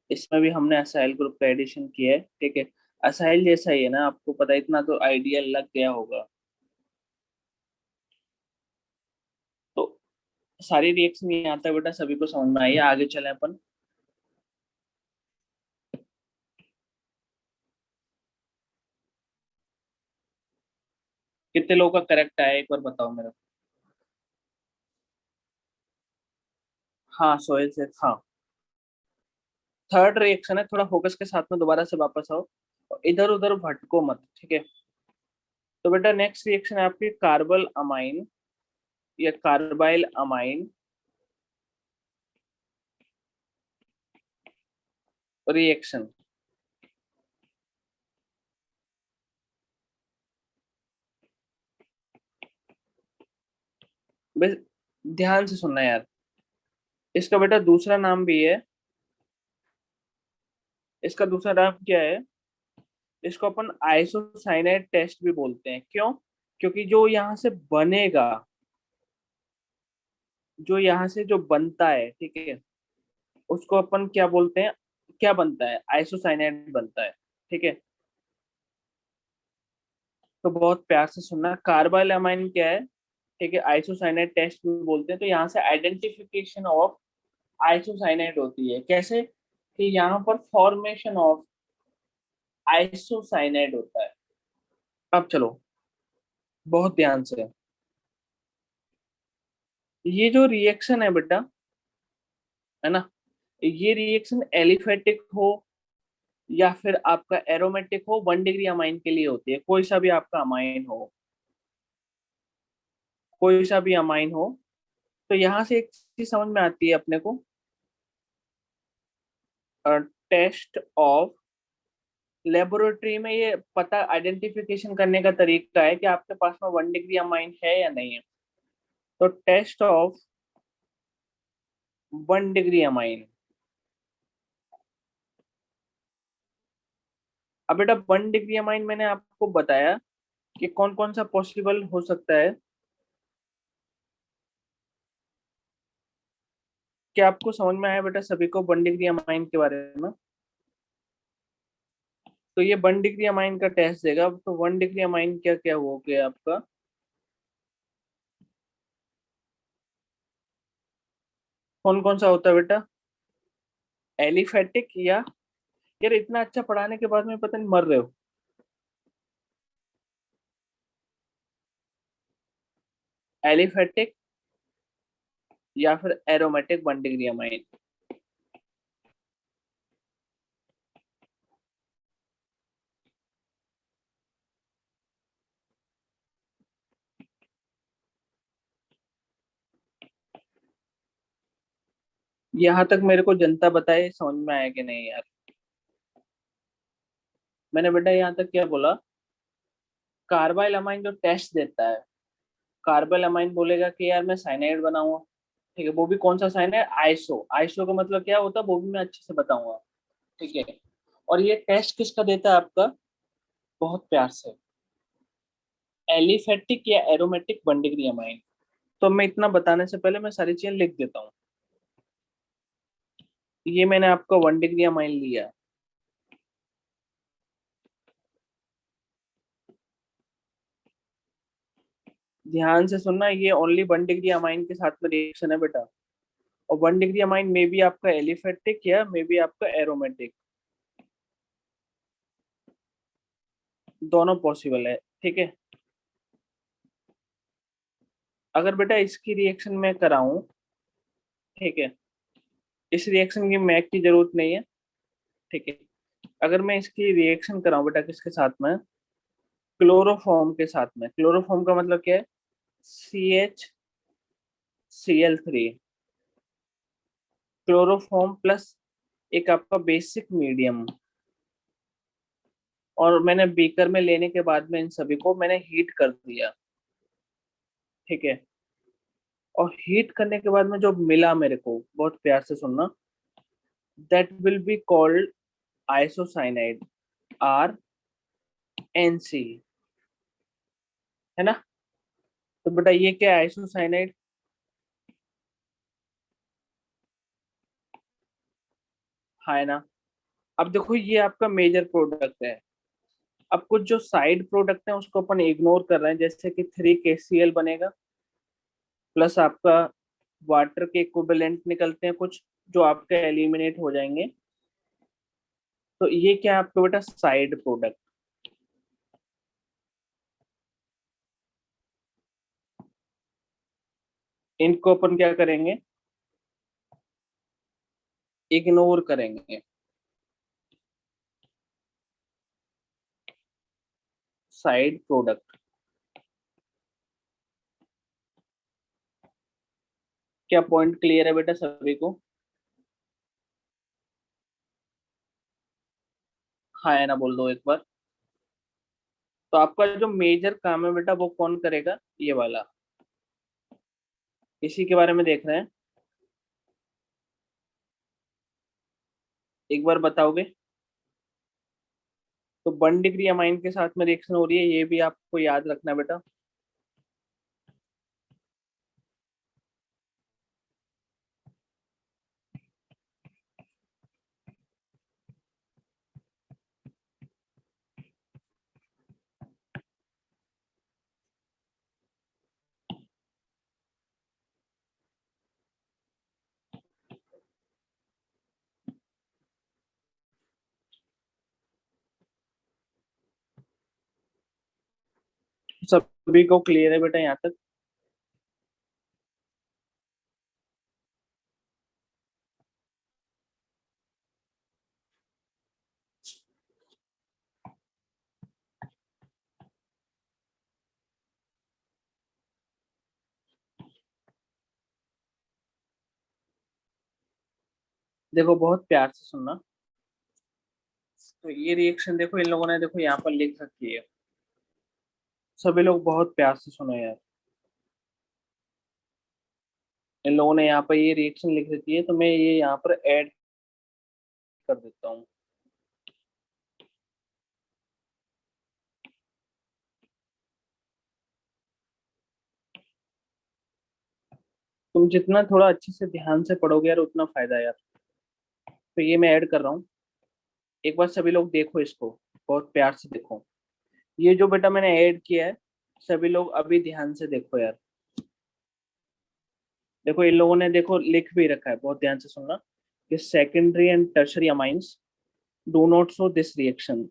इसमें भी हमने असाइल ग्रुप का एडिशन किया है, ठीक है। असाइल जैसा ही है ना, आपको पता है, इतना तो आइडिया लग गया होगा। तो सारी रिएक्शन ये आता है बेटा, सभी को समझ में आई है? आगे चले अपन। कितने लोगों का करेक्ट आया एक बार बताओ मेरे को। हाँ सोहेल से, हाँ। थर्ड रिएक्शन है, थोड़ा फोकस के साथ में दोबारा से वापस आओ, और इधर उधर भटको मत, ठीक है। तो बेटा नेक्स्ट रिएक्शन है आपकी कार्बल अमाइन या कार्बाइल अमाइन रिएक्शन। बस ध्यान से सुनना यार। इसका बेटा दूसरा नाम भी है। इसका दूसरा नाम क्या है? इसको अपन आइसोसाइनाइड टेस्ट भी बोलते हैं। क्यों? क्योंकि जो यहाँ से बनेगा, जो यहाँ से जो बनता है, ठीक है, उसको अपन क्या बोलते हैं? क्या बनता है? आइसोसाइनाइड बनता है, ठीक है। तो बहुत प्यार से सुनना, कार्बाइल अमाइन क्या है, ठीक है, आइसोसाइनाइड टेस्ट भी बोलते हैं। तो यहाँ से आइडेंटिफिकेशन ऑफ आइसोसाइनाइड होती है। कैसे? कि यहाँ पर फॉर्मेशन ऑफ आइसोसाइनाइड होता है। अब चलो बहुत ध्यान से, ये जो रिएक्शन है बेटा, है ना, ये रिएक्शन एलिफेटिक हो या फिर आपका एरोमेटिक हो, 1 डिग्री अमाइन के लिए होती है। कोई सा भी आपका अमाइन हो, कोई सा भी अमाइन हो। तो यहाँ से एक चीज समझ में आती है अपने को, टेस्ट ऑफ लेबोरेटरी में ये पता आइडेंटिफिकेशन करने का तरीका है कि आपके पास में 1 डिग्री अमाइन है या नहीं है। तो टेस्ट ऑफ 1 डिग्री अमाइन। अब बेटा 1 डिग्री अमाइन मैंने आपको बताया कि कौन कौन सा पॉसिबल हो सकता है। क्या आपको समझ में आया बेटा सभी को 1 डिग्री अमाइन के बारे में? तो ये 1 डिग्री अमाइन का टेस्ट देगा। तो 1 डिग्री अमाइन क्या क्या हो गया आपका? कौन कौन सा होता है बेटा? एलिफेटिक या, यार इतना अच्छा पढ़ाने के बाद में पता नहीं मर रहे हो। एलिफेटिक या फिर एरोमेटिक 1 डिग्री अमाइन। यहाँ तक मेरे को जनता बताए समझ में आया कि नहीं यार? मैंने बेटा यहाँ तक क्या बोला? कार्बाइल अमाइन जो टेस्ट देता है, कार्बाइल अमाइन बोलेगा कि यार मैं साइनाइड बनाऊंगा, ठीक है। वो भी कौन सा साइनाइड? आइसो। आइसो का मतलब क्या होता है वो भी मैं अच्छे से बताऊंगा, ठीक है। और ये टेस्ट किसका देता है आपका? बहुत प्यार से, एलिफेटिक या एरोमेटिक 1 डिग्री अमाइन। तो मैं इतना बताने से पहले मैं सारी चीजें लिख देता हूँ। ये मैंने आपका 1 डिग्री अमाइन लिया। ध्यान से सुनना, ये ओनली 1 डिग्री अमाइन के साथ में रिएक्शन है बेटा। और 1 डिग्री अमाइन में भी आपका एलिफेटिक या मे बी आपका एरोमेटिक, दोनों पॉसिबल है, ठीक है। अगर बेटा इसकी रिएक्शन मैं कराऊं, ठीक है, इस रिएक्शन की मैक की जरूरत नहीं है, ठीक है, अगर मैं इसकी रिएक्शन कराऊं बेटा किसके साथ में, क्लोरोफॉर्म के साथ में, क्लोरोफॉर्म का मतलब क्या है, CH Cl3, क्लोरोफॉर्म प्लस एक आपका बेसिक मीडियम, और मैंने बीकर में लेने के बाद में इन सभी को मैंने हीट कर दिया, ठीक है, और हीट करने के बाद में जो मिला मेरे को, बहुत प्यार से सुनना, that will be called isocyanide, RNC, है ना। तो बेटा ये क्या है, आइसोसाइनाइड, है ना। अब देखो ये आपका मेजर प्रोडक्ट है। अब कुछ जो साइड प्रोडक्ट है उसको अपन इग्नोर कर रहे हैं, जैसे कि 3KCl बनेगा, प्लस आपका वाटर के इक्विवेलेंट निकलते हैं कुछ, जो आपके एलिमिनेट हो जाएंगे। तो ये क्या है आपका बेटा, साइड प्रोडक्ट। इनको अपन क्या करेंगे, इग्नोर करेंगे, साइड प्रोडक्ट। क्या पॉइंट क्लियर है बेटा सभी को? हाँ है ना, बोल दो एक बार। तो आपका जो मेजर काम है बेटा वो कौन करेगा, ये वाला, इसी के बारे में देख रहे हैं। एक बार बताओगे? तो 1 डिग्री अमाइन के साथ में रिएक्शन हो रही है, ये भी आपको याद रखना है बेटा। सभी को क्लियर है बेटा यहाँ तक? देखो बहुत प्यार से सुनना। तो ये रिएक्शन देखो, इन लोगों ने देखो यहाँ पर लिख रखी है, सभी लोग बहुत प्यार से सुनो यार। इन लोगों ने यहाँ पर ये रिएक्शन लिख रखी है, तो मैं ये यहाँ पर ऐड कर देता हूँ। तुम जितना थोड़ा अच्छे से ध्यान से पढ़ोगे यार, उतना फायदा है यार। तो ये मैं ऐड कर रहा हूँ, एक बार सभी लोग देखो इसको, बहुत प्यार से देखो। ये जो बेटा मैंने ऐड किया है, सभी लोग अभी ध्यान से देखो यार। देखो इन लोगों ने देखो लिख भी रखा है, बहुत ध्यान से सुनना, कि secondary and tertiary amines do not show this reaction.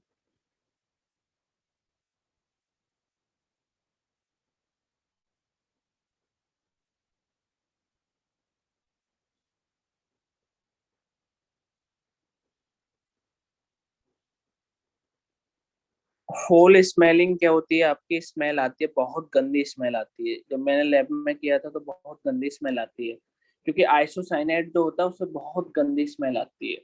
फोल स्मेलिंग क्या होती है, आपकी स्मेल आती है, बहुत गंदी स्मेल आती है। जब मैंने लैब में किया था तो बहुत गंदी स्मेल आती है, क्योंकि आइसोसाइनाइड जो होता है उससे बहुत गंदी स्मेल आती है।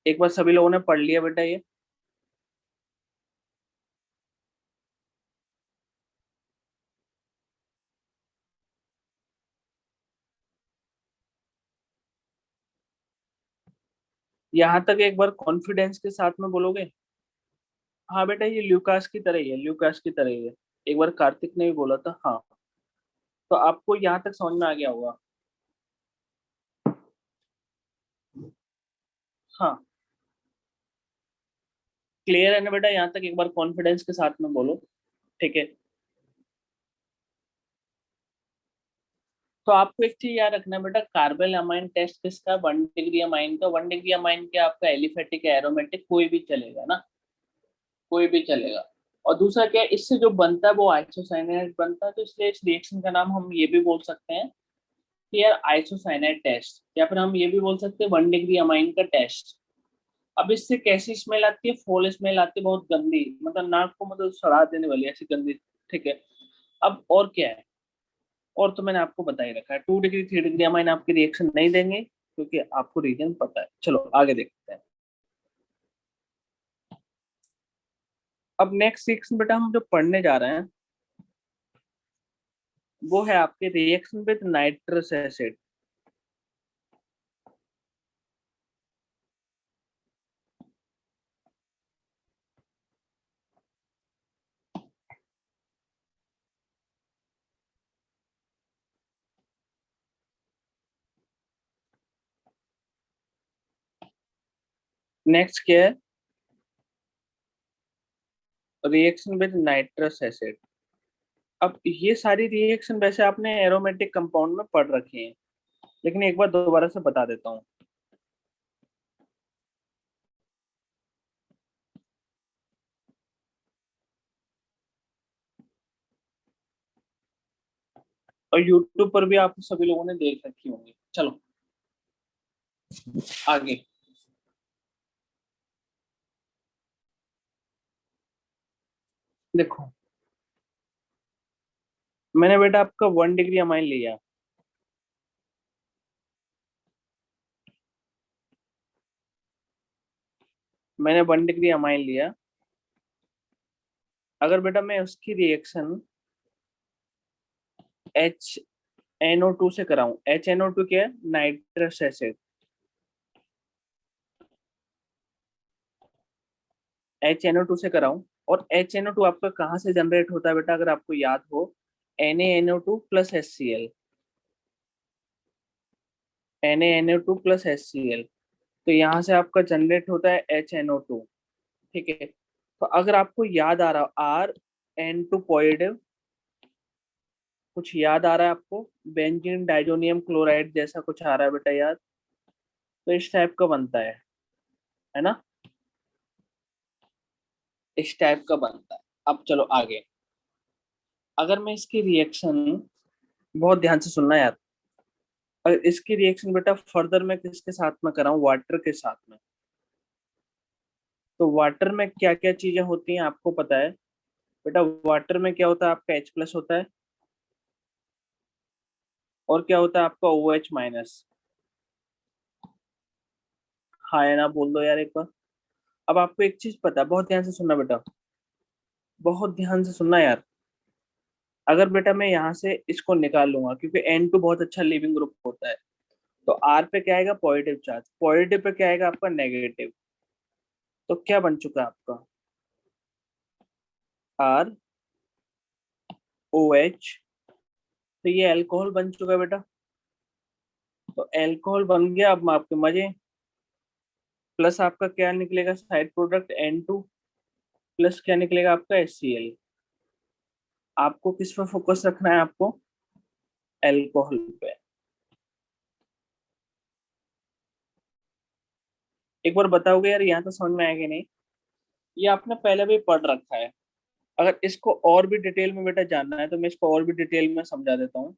एक बार सभी लोगों ने पढ़ लिया बेटा ये? यहाँ तक एक बार कॉन्फिडेंस के साथ में बोलोगे? हाँ बेटा ये ल्यूकास की तरह ही है, ल्यूकास की तरह ही है। एक बार कार्तिक ने भी बोला था, हाँ। तो आपको यहाँ तक समझ में आ गया होगा। हाँ, क्लियर है ना बेटा यहाँ तक? एक बार कॉन्फिडेंस के साथ में बोलो, ठीक है। तो आपको एक चीज याद रखना है बेटा, कार्बन अमाइन टेस्ट किसका, 1 डिग्री अमाइन का। 1 डिग्री अमाइन के आपका एलिफेटिक एरोमेटिक कोई भी चलेगा ना, कोई भी चलेगा। और दूसरा क्या है, इससे जो बनता है वो आइसोसाइनाइड बनता है, तो इसलिए इस रिएक्शन का नाम हम ये भी बोल सकते हैं कि यार आइसोसाइनाइड टेस्ट, या फिर हम ये भी बोल सकते हैं 1 डिग्री अमाइन का टेस्ट। अब इससे कैसी स्मेल आती है, फॉल स्मेल आती है, बहुत गंदी, मतलब नाक को मतलब सड़ा देने वाली ऐसी गंदी। ठीक है। अब और क्या है, और तो मैंने आपको बता ही रखा है, 2 डिग्री 3 डिग्री अमाइन आपके रिएक्शन नहीं देंगे क्योंकि आपको रीजन पता है। चलो आगे देखते हैं। अब नेक्स्ट रिएक्शन बेटा हम जो पढ़ने जा रहे हैं वो है आपके reaction with nitrous acid. Next क्या है, रिएक्शन विद नाइट्रस एसिड। अब ये सारी रिएक्शन वैसे आपने एरोमेटिक कंपाउंड में पढ़ रखी हैं, लेकिन एक बार दोबारा से बता देता हूँ। और यूट्यूब पर भी आप सभी लोगों ने देख रखी होंगी। चलो आगे। देखो, मैंने बेटा आपका 1 डिग्री अमाइन लिया, मैंने 1 डिग्री अमाइन लिया। अगर बेटा मैं उसकी रिएक्शन HNO2 से कराऊं, HNO2 क्या है, नाइट्रस एसिड। HNO2 से कराऊं, और HNO2 आपका कहाँ से जनरेट होता है बेटा, अगर आपको याद हो, NaNO2 plus HCl, NaNO2 plus HCl, तो यहाँ से आपका जनरेट होता है HNO2। ठीक है। तो अगर आपको याद आ रहा, RN2 पॉजिटिव, कुछ याद आ रहा है आपको, बेंजीन डाइजोनियम क्लोराइड जैसा कुछ आ रहा है बेटा याद, तो इस टाइप का बनता है ना, इस टाइप का बनता है। अब चलो आगे। अगर मैं इसकी रिएक्शन, बहुत ध्यान से सुनना यार, अगर इसकी रिएक्शन बेटा फर्दर मैं किसके साथ में कराऊं, वाटर के साथ में, तो वाटर में क्या क्या चीजें होती हैं आपको पता है बेटा। वाटर में क्या होता है, आपका H+ होता है, और क्या होता है आपका OH-। हाँ या ना बोल दो यार एक बार। अब आपको एक चीज पता है, बहुत ध्यान से सुनना बेटा, बहुत ध्यान से सुनना यार। अगर बेटा मैं यहाँ से इसको निकाल लूंगा, क्योंकि N2 बहुत अच्छा लिविंग ग्रुप होता है, तो R पे क्या आएगा, पॉजिटिव चार्ज, पॉजिटिव पे क्या आएगा आपका, नेगेटिव। तो क्या बन चुका है आपका, ROH, तो ये अल्कोहल बन चुका है बेटा। तो अल्कोहल बन गया, अब आपके मजे, प्लस आपका क्या निकलेगा साइड प्रोडक्ट N2, प्लस क्या निकलेगा आपका HCl। आपको किस पर फोकस रखना है, आपको अल्कोहल पे। एक बार बताओगे यार, यहाँ तो समझ में आएगा नहीं, ये आपने पहले भी पढ़ रखा है। अगर इसको और भी डिटेल में बेटा जानना है तो मैं इसको और भी डिटेल में समझा देता हूँ।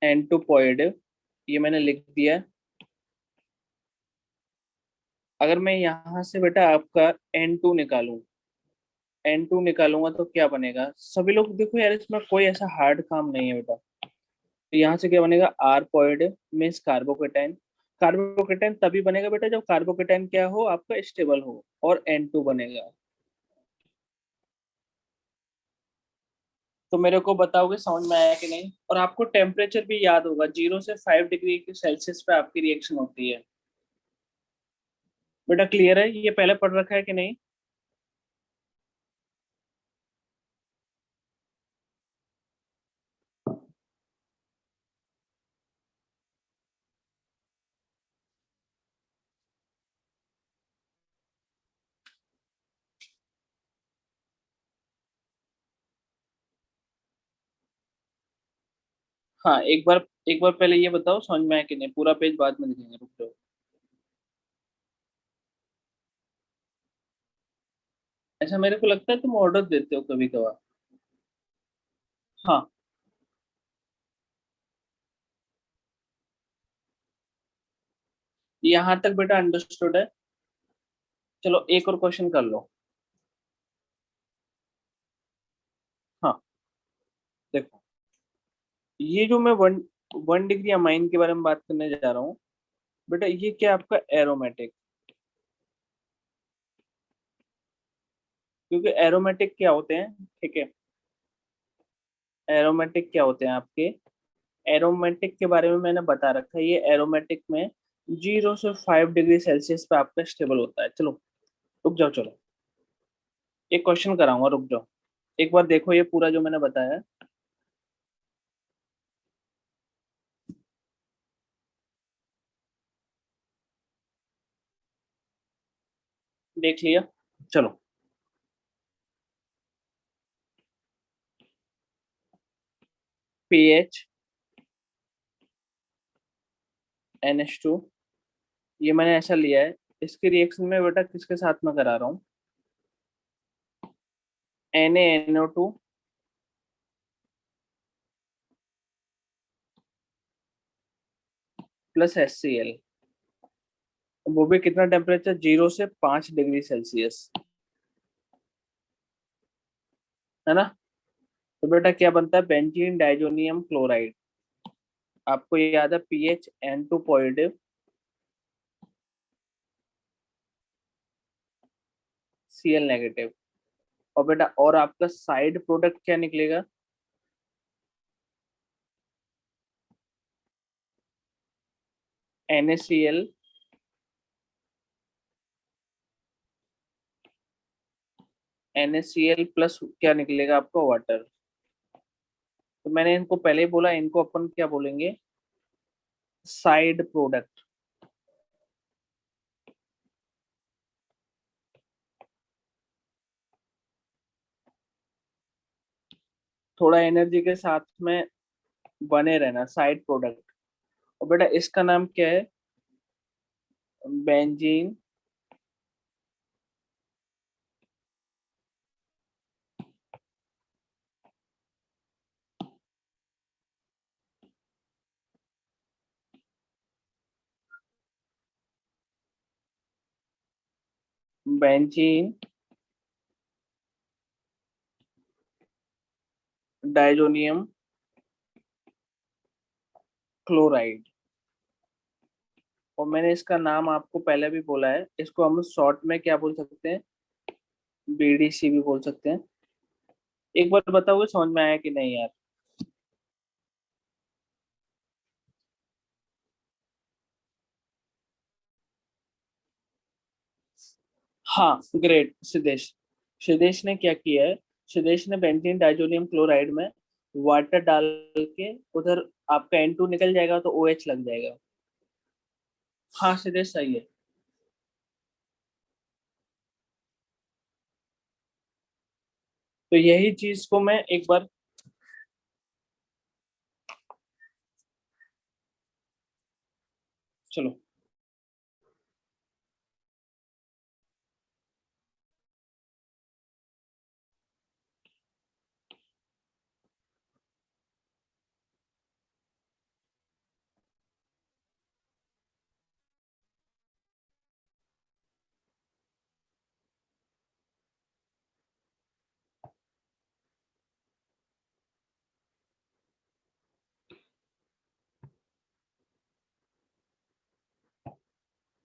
RN2 पॉजिटिव, ये मैंने लिख दिया है। अगर मैं यहाँ से बेटा आपका N2 निकालूं, N2 निकालूंगा तो क्या बनेगा, सभी लोग देखो यार, इसमें कोई ऐसा हार्ड काम नहीं है बेटा। तो यहाँ से क्या बनेगा, R positive means carbocation. Carbocation तभी बनेगा बेटा जब कार्बोकेटाइन क्या हो, आपका स्टेबल हो, और N2 बनेगा। तो मेरे को बताओगे समझ में आया कि नहीं। और आपको टेम्परेचर भी याद होगा, 0 से 5 डिग्री सेल्सियस पे आपकी रिएक्शन होती है। बेटा क्लियर है, ये पहले पढ़ रखा है कि नहीं। हाँ एक बार एक बार पहले ये बताओ समझ में आया कि नहीं, पूरा पेज बाद में लिखेंगे, रुक जाओ। ऐसा मेरे को लगता है तुम ऑर्डर देते हो कभी कभार। हाँ, यहाँ तक बेटा अंडरस्टूड है। चलो एक और क्वेश्चन कर लो। हाँ, देखो, ये जो मैं वन वन डिग्री अमाइन के बारे में बात करने जा रहा हूँ बेटा, ये क्या आपका एरोमेटिक। क्योंकि एरोमेटिक क्या होते हैं, ठीक है, एरोमेटिक क्या होते हैं आपके, एरोमेटिक के बारे में मैंने बता रखा है। ये एरोमेटिक में 0 से 5 डिग्री सेल्सियस पे आपका स्टेबल होता है। चलो रुक जाओ, चलो एक क्वेश्चन कराऊंगा, रुक जाओ। एक बार देखो ये पूरा जो मैंने बताया है, देख लिया। चलो, पीएच, NH2, ये मैंने ऐसा लिया है। इसके रिएक्शन में बेटा किसके साथ में करा रहा हूँ, NaNO2 प्लस HCl। वो भी कितना टेम्परेचर, 0 से 5 डिग्री सेल्सियस, है ना। तो बेटा क्या बनता है, बेंजीन डाइजोनियम क्लोराइड। आपको ये याद है, pH N2 positive, Cl negative. और बेटा और आपका साइड प्रोडक्ट क्या निकलेगा, NaCl, NaCl प्लस क्या निकलेगा आपका, वाटर। तो मैंने इनको पहले ही बोला, इनको अपन क्या बोलेंगे, साइड प्रोडक्ट। थोड़ा एनर्जी के साथ में बने रहना, साइड प्रोडक्ट। और बेटा इसका नाम क्या है, बेंजीन, बेंजीन डाइजोनियम क्लोराइड। और मैंने इसका नाम आपको पहले भी बोला है, इसको हम शॉर्ट में क्या बोल सकते हैं, BDC भी बोल सकते हैं। एक बार बताओगे समझ में आया कि नहीं यार। हाँ ग्रेट सिद्धेश। सिद्धेश ने क्या किया है, सिद्धेश ने बेंजीन डाइजोनियम क्लोराइड में वाटर डाल के उधर आपका N2 निकल जाएगा तो OH लग जाएगा। हाँ सिद्धेश सही है। तो यही चीज को मैं एक बार, चलो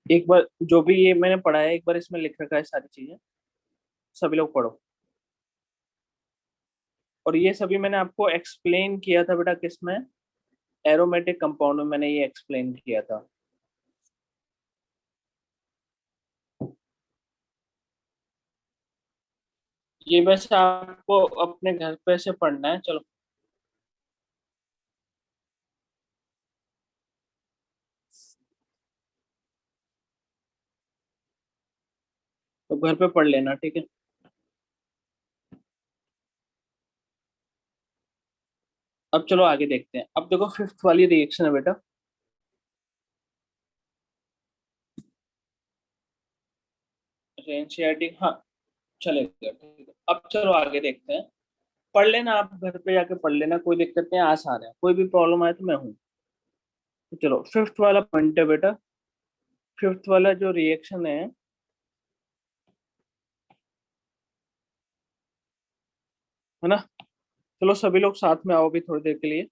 एक बार जो भी ये मैंने पढ़ा है एक बार इसमें लिख रखा है सारी चीजें, सभी लोग पढ़ो। और ये सभी मैंने आपको एक्सप्लेन किया था बेटा किसमें, एरोमेटिक कंपाउंड में मैंने ये एक्सप्लेन किया था। ये वैसे आपको अपने घर पे से पढ़ना है, चलो। तो घर पे पढ़ लेना, ठीक है। अब चलो आगे देखते हैं। अब देखो फिफ्थ वाली रिएक्शन है बेटा। एनसीईआरटी, हाँ चलेगा, ठीक है। अब चलो आगे देखते हैं। पढ़ लेना, आप घर पे जाके पढ़ लेना, कोई दिक्कत नहीं, आसान है, कोई भी प्रॉब्लम आए तो मैं हूँ। तो चलो फिफ्थ वाला पॉइंट है बेटा। फिफ्थ वाला जो रिएक्शन है ना। चलो सभी लोग साथ में आओ भी थोड़ी देर के लिए।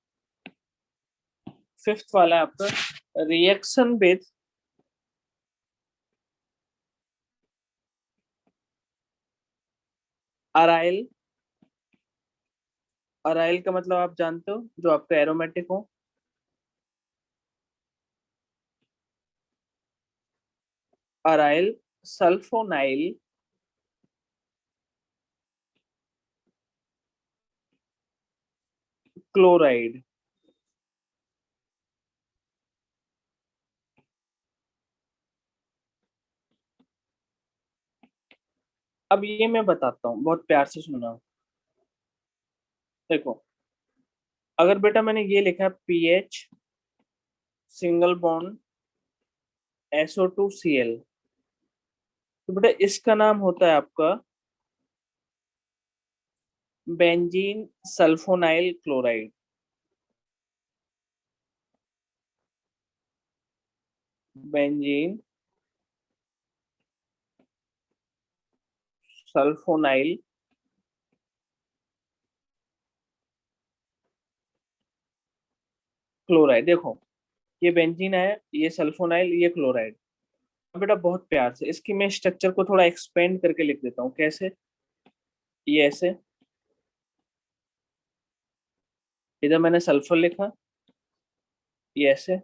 फिफ्थ वाला है आपका रिएक्शन विद अराइल। अराइल का मतलब आप जानते हो, जो आपका एरोमेटिक हो। Aryl sulfonyl chloride. अब ये मैं बताता हूँ, बहुत प्यार से सुना। देखो, अगर बेटा मैंने ये लिखा है पीएच सिंगल बॉन्ड SO2Cl, तो बेटा इसका नाम होता है आपका benzene sulfonyl chloride. Benzene sulfonyl chloride. देखो, ये बेंजीन है, ये सल्फोनाइल, ये क्लोराइड। अब बेटा बहुत प्यार से इसकी मैं स्ट्रक्चर को थोड़ा एक्सपेंड करके लिख देता हूँ। कैसे? ये ऐसे, इधर मैंने सल्फर लिखा, ये ऐसे।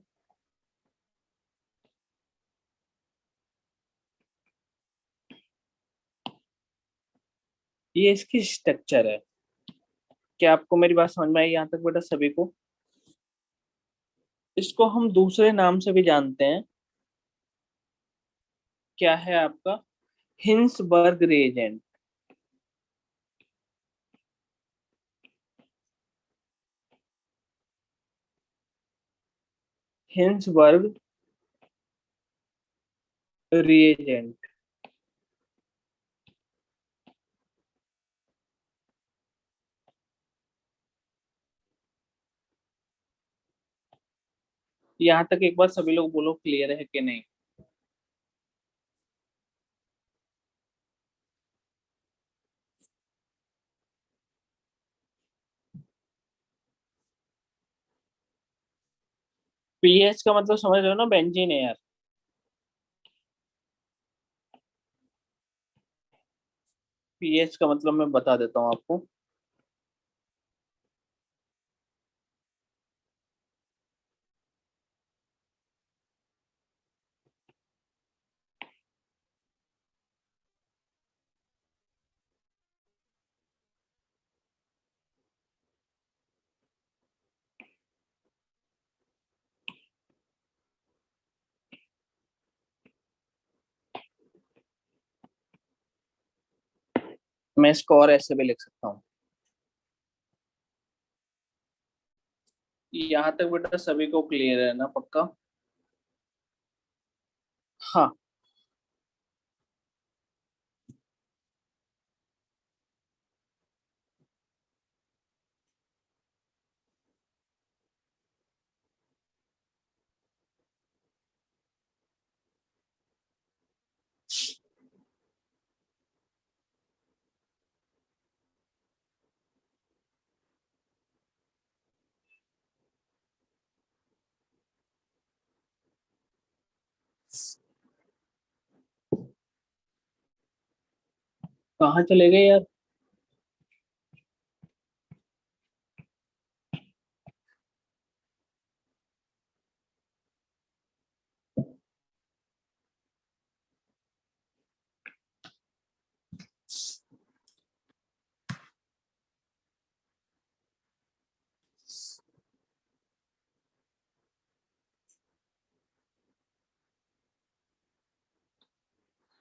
ये इसकी स्ट्रक्चर है। क्या आपको मेरी बात समझ में आई यहाँ तक बेटा सभी को? इसको हम दूसरे नाम से भी जानते हैं। क्या है आपका? Hinsberg reagent. Hinsberg reagent. यहाँ तक एक बार सभी लोग बोलो, क्लियर है कि नहीं? पीएच का मतलब समझ रहे हो ना, बेंजीन है यार। पीएच का मतलब मैं बता देता हूँ आपको। मैं इसको और ऐसे भी लिख सकता हूँ। यहाँ तक बेटा सभी को क्लियर है ना, पक्का? हाँ। कहाँ चले गए यार?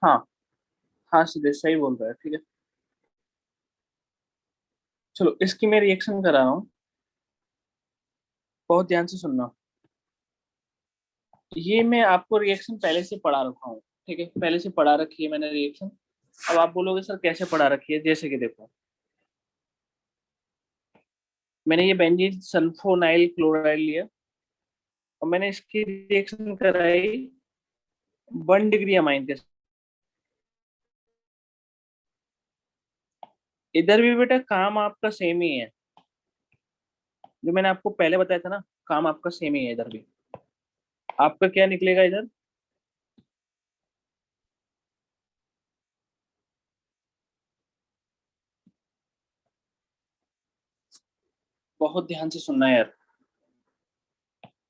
हाँ। हाँ सीधे सही बोल रहा है, ठीक है। चलो इसकी मैं रिएक्शन करा रहा हूँ। बहुत ध्यान से सुनना। ये मैं आपको रिएक्शन पहले से पढ़ा रखा हूँ, ठीक है, पहले से पढ़ा रखी है मैंने रिएक्शन। अब आप बोलोगे सर कैसे पढ़ा रखी है, जैसे कि देखो, मैंने ये बेंजीन सल्फोनाइल क्लोराइड लिया और मैंने इसकी रिएक्शन कराई 1 डिग्री अमाइन के साथ। इधर भी बेटा काम आपका सेम ही है, जो मैंने आपको पहले बताया था ना, काम आपका सेम ही है इधर भी। आपका क्या निकलेगा इधर, बहुत ध्यान से सुनना है यार।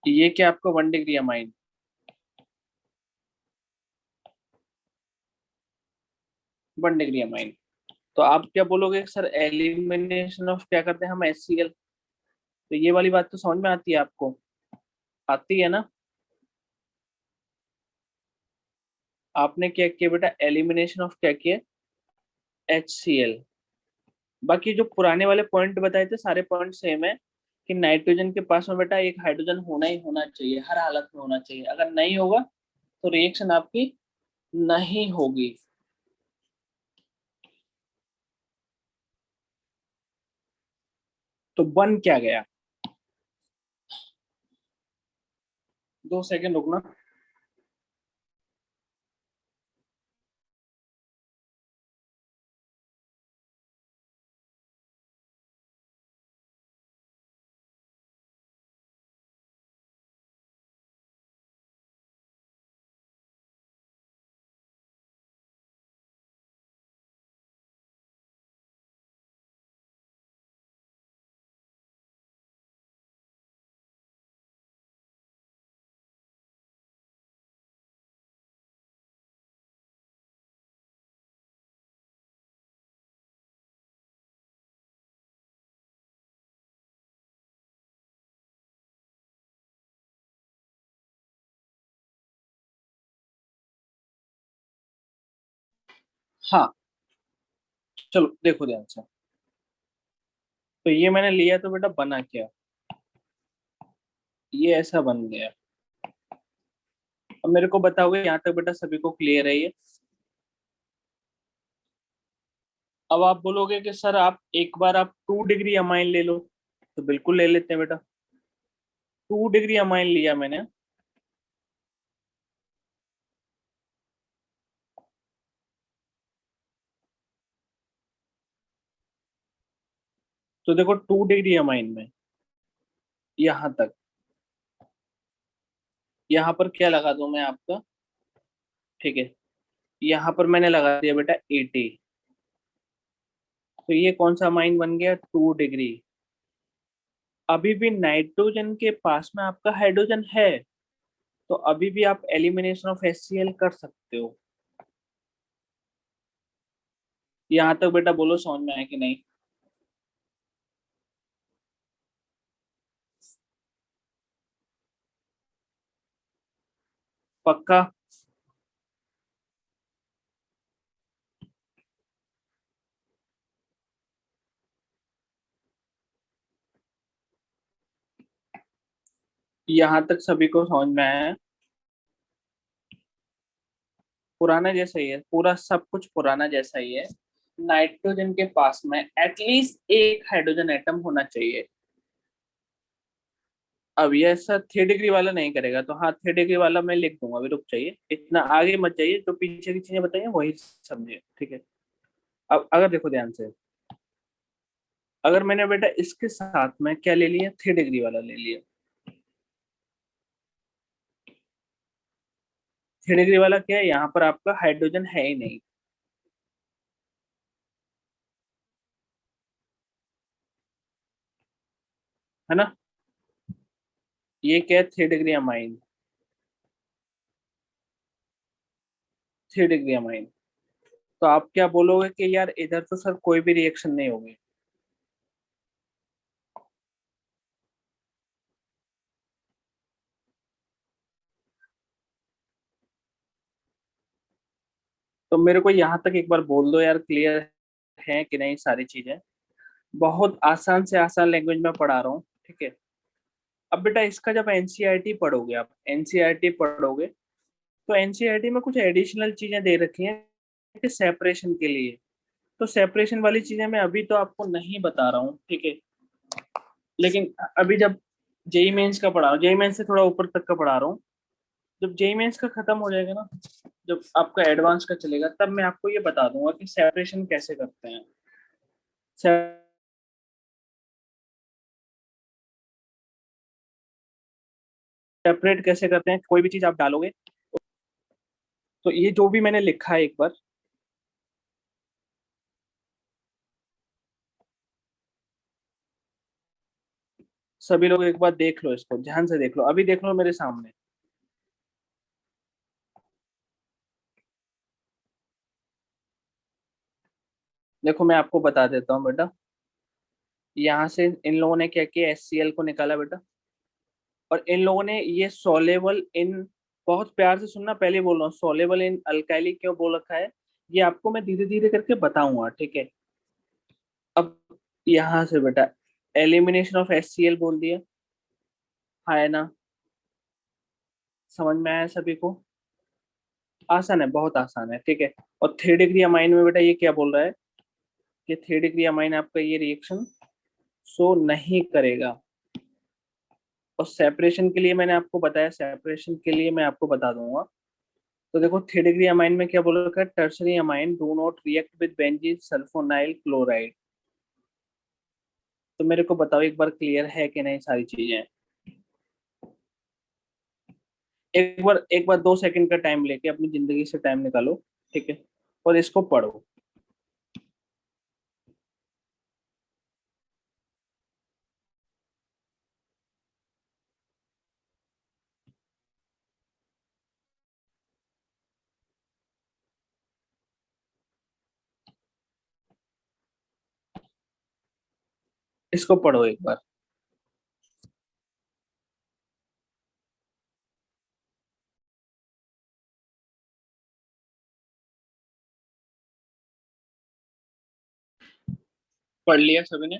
ये क्या आपका 1 डिग्री अमाइन, 1 डिग्री अमाइन। तो आप क्या बोलोगे सर, एलिमिनेशन ऑफ क्या करते हैं हम, HCl। तो ये वाली बात तो समझ में आती है आपको, आती है ना। आपने क्या किया बेटा, एलिमिनेशन ऑफ क्या किया, HCl। बाकी जो पुराने वाले पॉइंट बताए थे सारे पॉइंट सेम है, कि नाइट्रोजन के पास में बेटा एक हाइड्रोजन होना ही होना चाहिए, हर हालत में होना चाहिए। अगर नहीं होगा तो रिएक्शन आपकी नहीं होगी। तो बन क्या गया, 2 सेकंड रुकना। हाँ, चलो देखो ध्यान से। तो ये मैंने लिया तो बेटा बना क्या, ये ऐसा बन गया। अब मेरे को बताओगे यहाँ तक बेटा सभी को क्लियर है ये। अब आप बोलोगे कि सर आप एक बार आप 2 डिग्री अमाइन ले लो, तो बिल्कुल ले लेते हैं बेटा। 2 डिग्री अमाइन लिया मैंने, तो देखो 2 डिग्री अमाइन में यहाँ तक, यहाँ पर क्या लगा दूं मैं आपका, ठीक है, यहाँ पर मैंने लगा दिया बेटा 80। तो ये कौन सा अमाइन बन गया, 2 डिग्री। अभी भी नाइट्रोजन के पास में आपका हाइड्रोजन है, तो अभी भी आप एलिमिनेशन ऑफ HCl कर सकते हो। यहाँ तक बेटा बोलो समझ में आया कि नहीं। पक्का। यहाँ तक सभी को समझ में आया है। पुराना जैसा ही है, पूरा सब कुछ पुराना जैसा ही है। नाइट्रोजन के पास में एटलीस्ट एक हाइड्रोजन एटम होना चाहिए। अब ये ऐसा 3 डिग्री वाला नहीं करेगा, तो हाँ 3 डिग्री वाला मैं लिख दूंगा, अभी रुक जाइए, इतना आगे मत जाइए, जो पीछे की चीजें बताइए वही समझिए, ठीक है। अब अगर देखो ध्यान से, अगर मैंने बेटा इसके साथ में क्या ले लिया, 3 डिग्री वाला ले लिया। 3 डिग्री वाला क्या है, यहाँ पर आपका हाइड्रोजन है ही नहीं, है ना। ये क्या है, 3 डिग्री अमाइन, 3 डिग्री अमाइन। तो आप क्या बोलोगे कि यार इधर तो सर कोई भी रिएक्शन नहीं होगी। तो मेरे को यहाँ तक एक बार बोल दो यार, क्लियर है कि नहीं सारी चीजें। बहुत आसान से आसान लैंग्वेज में पढ़ा रहा हूँ, ठीक है। अब बेटा इसका जब एनसीईआरटी पढ़ोगे, आप एनसीईआरटी पढ़ोगे तो एनसीईआरटी में कुछ एडिशनल चीजें दे रखी हैं कि सेपरेशन के लिए। तो सेपरेशन वाली चीजें मैं अभी तो आपको नहीं बता रहा हूँ, ठीक है, लेकिन अभी जब जेई मेंस का पढ़ा रहा हूँ, जेई मेंस से थोड़ा ऊपर तक का पढ़ा रहा हूँ, जब जेई मेंस का खत्म हो जाएगा ना, जब आपका एडवांस का चलेगा, तब मैं आपको ये बता दूंगा कि सेपरेशन कैसे करते हैं। सेपरेट कैसे करते हैं, कोई भी चीज आप डालोगे तो ये जो भी मैंने लिखा है एक बार, सभी लोग एक बार देख लो, इसको ध्यान से देख लो, अभी देख लो मेरे सामने। देखो मैं आपको बता देता हूँ बेटा, यहाँ से इन लोगों ने क्या किया, HCl को निकाला बेटा, और इन लोगों ने ये सोलेबल इन, बहुत प्यार से सुनना, पहले बोल रहा हूँ, सोलेबल इन अल्काइली क्यों बोल रखा है, ये आपको मैं धीरे धीरे करके बताऊंगा, ठीक है। अब यहाँ से बेटा एलिमिनेशन ऑफ HCl बोल दिया, है ना, समझ में आया सभी को? आसान है, बहुत आसान है, ठीक है। और 3 डिग्री अमाइन में बेटा ये क्या बोल रहा है कि 3 डिग्री अमाइन आपका ये रिएक्शन शो नहीं करेगा। और सेपरेशन के लिए मैंने आपको बताया, सेपरेशन के लिए मैं आपको बता दूंगा। तो देखो 3 डिग्री अमाइन में क्या बोल रखा है, tertiary amine do not react with benzene sulfonyl chloride. तो मेरे को बताओ एक बार, क्लियर है कि नहीं सारी चीजें? एक बार 2 सेकंड का टाइम लेके अपनी जिंदगी से टाइम निकालो, ठीक है, और इसको पढ़ो। इसको पढ़ो एक बार। पढ़ लिया सभी ने?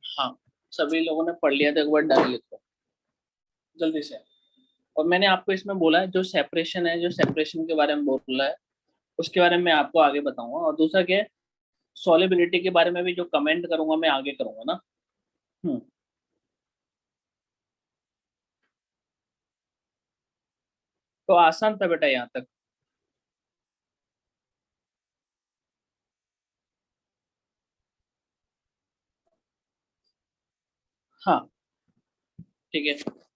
हाँ, सभी लोगों ने पढ़ लिया तो एक बार डन लिखो जल्दी से। और मैंने आपको इसमें बोला है, जो सेपरेशन है, जो सेपरेशन के बारे में बोला है, उसके बारे में मैं आपको आगे बताऊंगा। और दूसरा क्या है, सॉलिबिलिटी के बारे में भी जो कमेंट करूंगा मैं आगे करूंगा ना। हम्म। तो आसान था बेटा यहाँ तक। हाँ, ठीक है।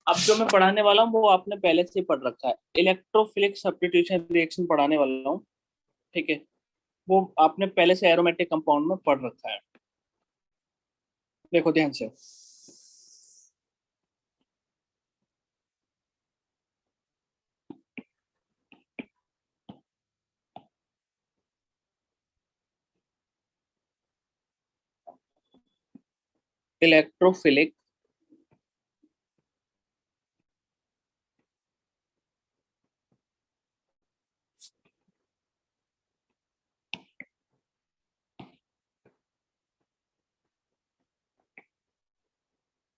अब जो मैं पढ़ाने वाला हूँ वो आपने पहले से ही पढ़ रखा है, इलेक्ट्रोफिलिक सब्स्टिट्यूशन रिएक्शन पढ़ाने वाला हूँ, ठीक है। वो आपने पहले से एरोमेटिक कंपाउंड में पढ़ रखा है। देखो ध्यान से, इलेक्ट्रोफिलिक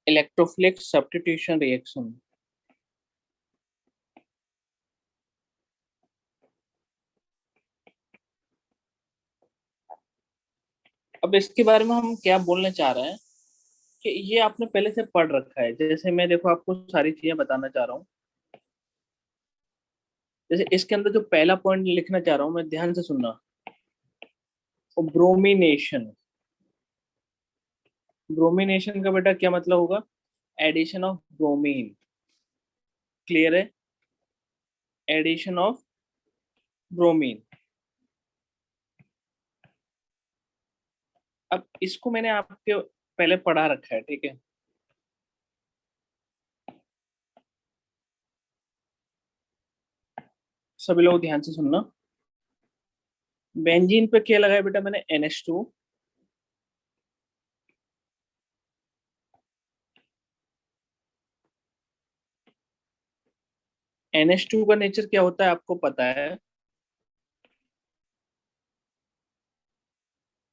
इलेक्ट्रोफिलिक सब्स्टिट्यूशन रिएक्शन। अब इसके बारे में हम क्या बोलने चाह रहे हैं कि ये आपने पहले से पढ़ रखा है। जैसे मैं देखो आपको सारी चीजें बताना चाह रहा हूँ। जैसे इसके अंदर जो पहला पॉइंट लिखना चाह रहा हूँ मैं, ध्यान से सुनना, ब्रोमिनेशन। ब्रोमिनेशन का बेटा क्या मतलब होगा, एडिशन ऑफ ब्रोमीन, क्लियर है, एडिशन ऑफ ब्रोमीन। अब इसको मैंने आपके पहले पढ़ा रखा है, ठीक है। सभी लोग ध्यान से सुनना, बेंजीन पे क्या लगाया बेटा मैंने, NH2। NH2 का नेचर क्या होता है आपको पता है?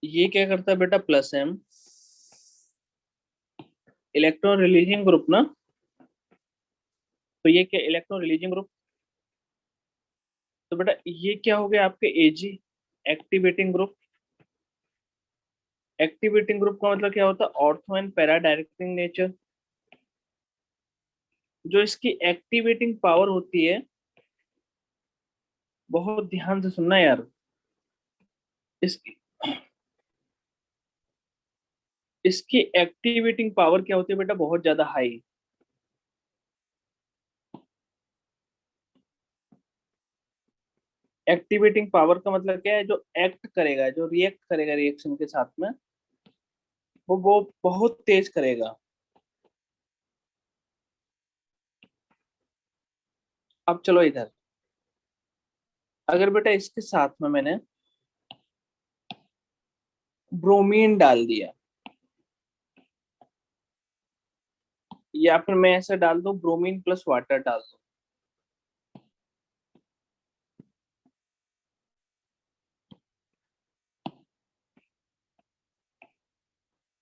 ये क्या करता है बेटा, plus M। Electron releasing group ना, तो ये क्या इलेक्ट्रॉन रिलीजिंग ग्रुप, तो बेटा ये क्या हो गया आपके एजी एक्टिवेटिंग ग्रुप। एक्टिवेटिंग ग्रुप का मतलब क्या होता है, ortho and para directing nature. जो इसकी एक्टिवेटिंग पावर होती है, बहुत ध्यान से सुनना यार, इसकी इसकी एक्टिवेटिंग पावर क्या होती है बेटा, बहुत ज्यादा हाई। एक्टिवेटिंग पावर का मतलब क्या है, जो एक्ट करेगा, जो रिएक्ट करेगा रिएक्शन के साथ में, वो बहुत तेज करेगा। अब चलो इधर, अगर बेटा इसके साथ में मैंने ब्रोमीन डाल दिया, या फिर मैं ऐसा डाल दूं ब्रोमीन प्लस वाटर डाल दूं,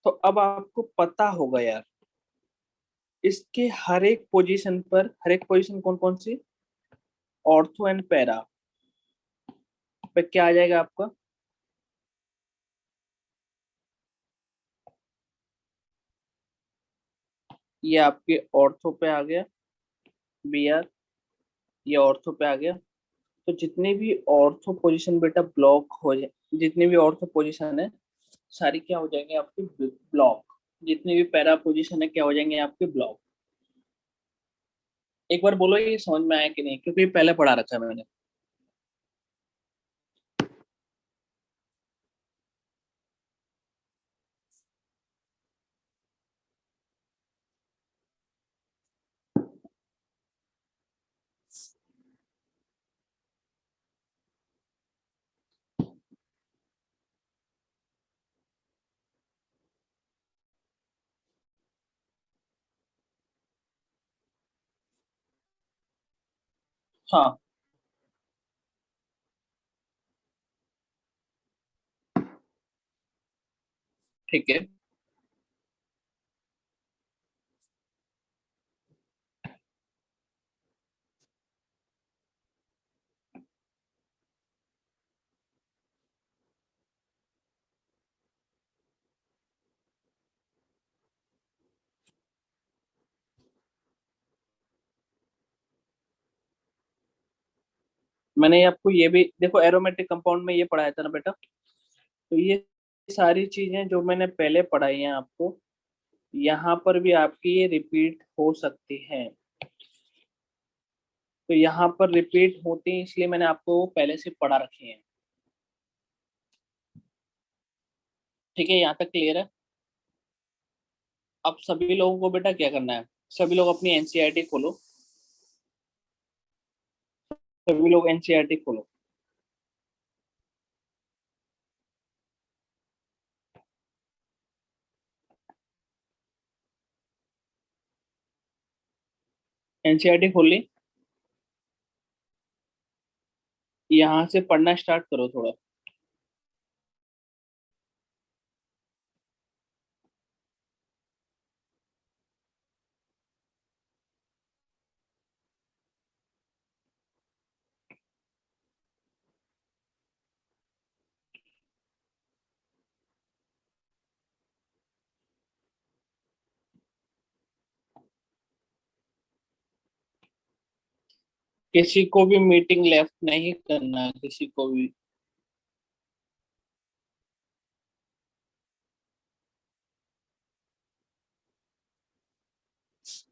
तो अब आपको पता होगा यार, इसके हर एक पोजीशन कौन कौन सी, ऑर्थो एंड पैरा पे क्या आ जाएगा आपका, ये आपके ऑर्थो पे आ गया, बी आर, ये ऑर्थो पे आ गया। तो जितने भी ऑर्थो पोजीशन बेटा ब्लॉक हो जाए, जितनी भी ऑर्थो पोजीशन है सारी क्या हो जाएंगे आपके ब्लॉक, जितनी भी पैरा पोजीशन है क्या हो जाएंगे आपके ब्लॉक। एक बार बोलो ये समझ में आया कि नहीं, क्योंकि पहले पढ़ा रखा है मैंने। हाँ ठीक है। मैंने आपको ये भी देखो एरोमेटिक कंपाउंड में ये पढ़ाया था ना बेटा, तो ये सारी चीजें जो मैंने पहले पढ़ाई हैं आपको, यहाँ पर भी आपकी ये रिपीट हो सकती हैं। तो यहाँ पर रिपीट होती है इसलिए मैंने आपको वो पहले से पढ़ा रखी है। ठीक है, यहाँ तक क्लियर है। अब सभी लोगों को बेटा क्या करना है, सभी लोग अपनी एनसीईआरटी खोलो, सभी लोग एनसीईआरटी खोलो। एनसीईआरटी खोल ली, यहाँ से पढ़ना स्टार्ट करो थोड़ा। किसी को भी मीटिंग लेफ्ट नहीं करना, किसी को भी।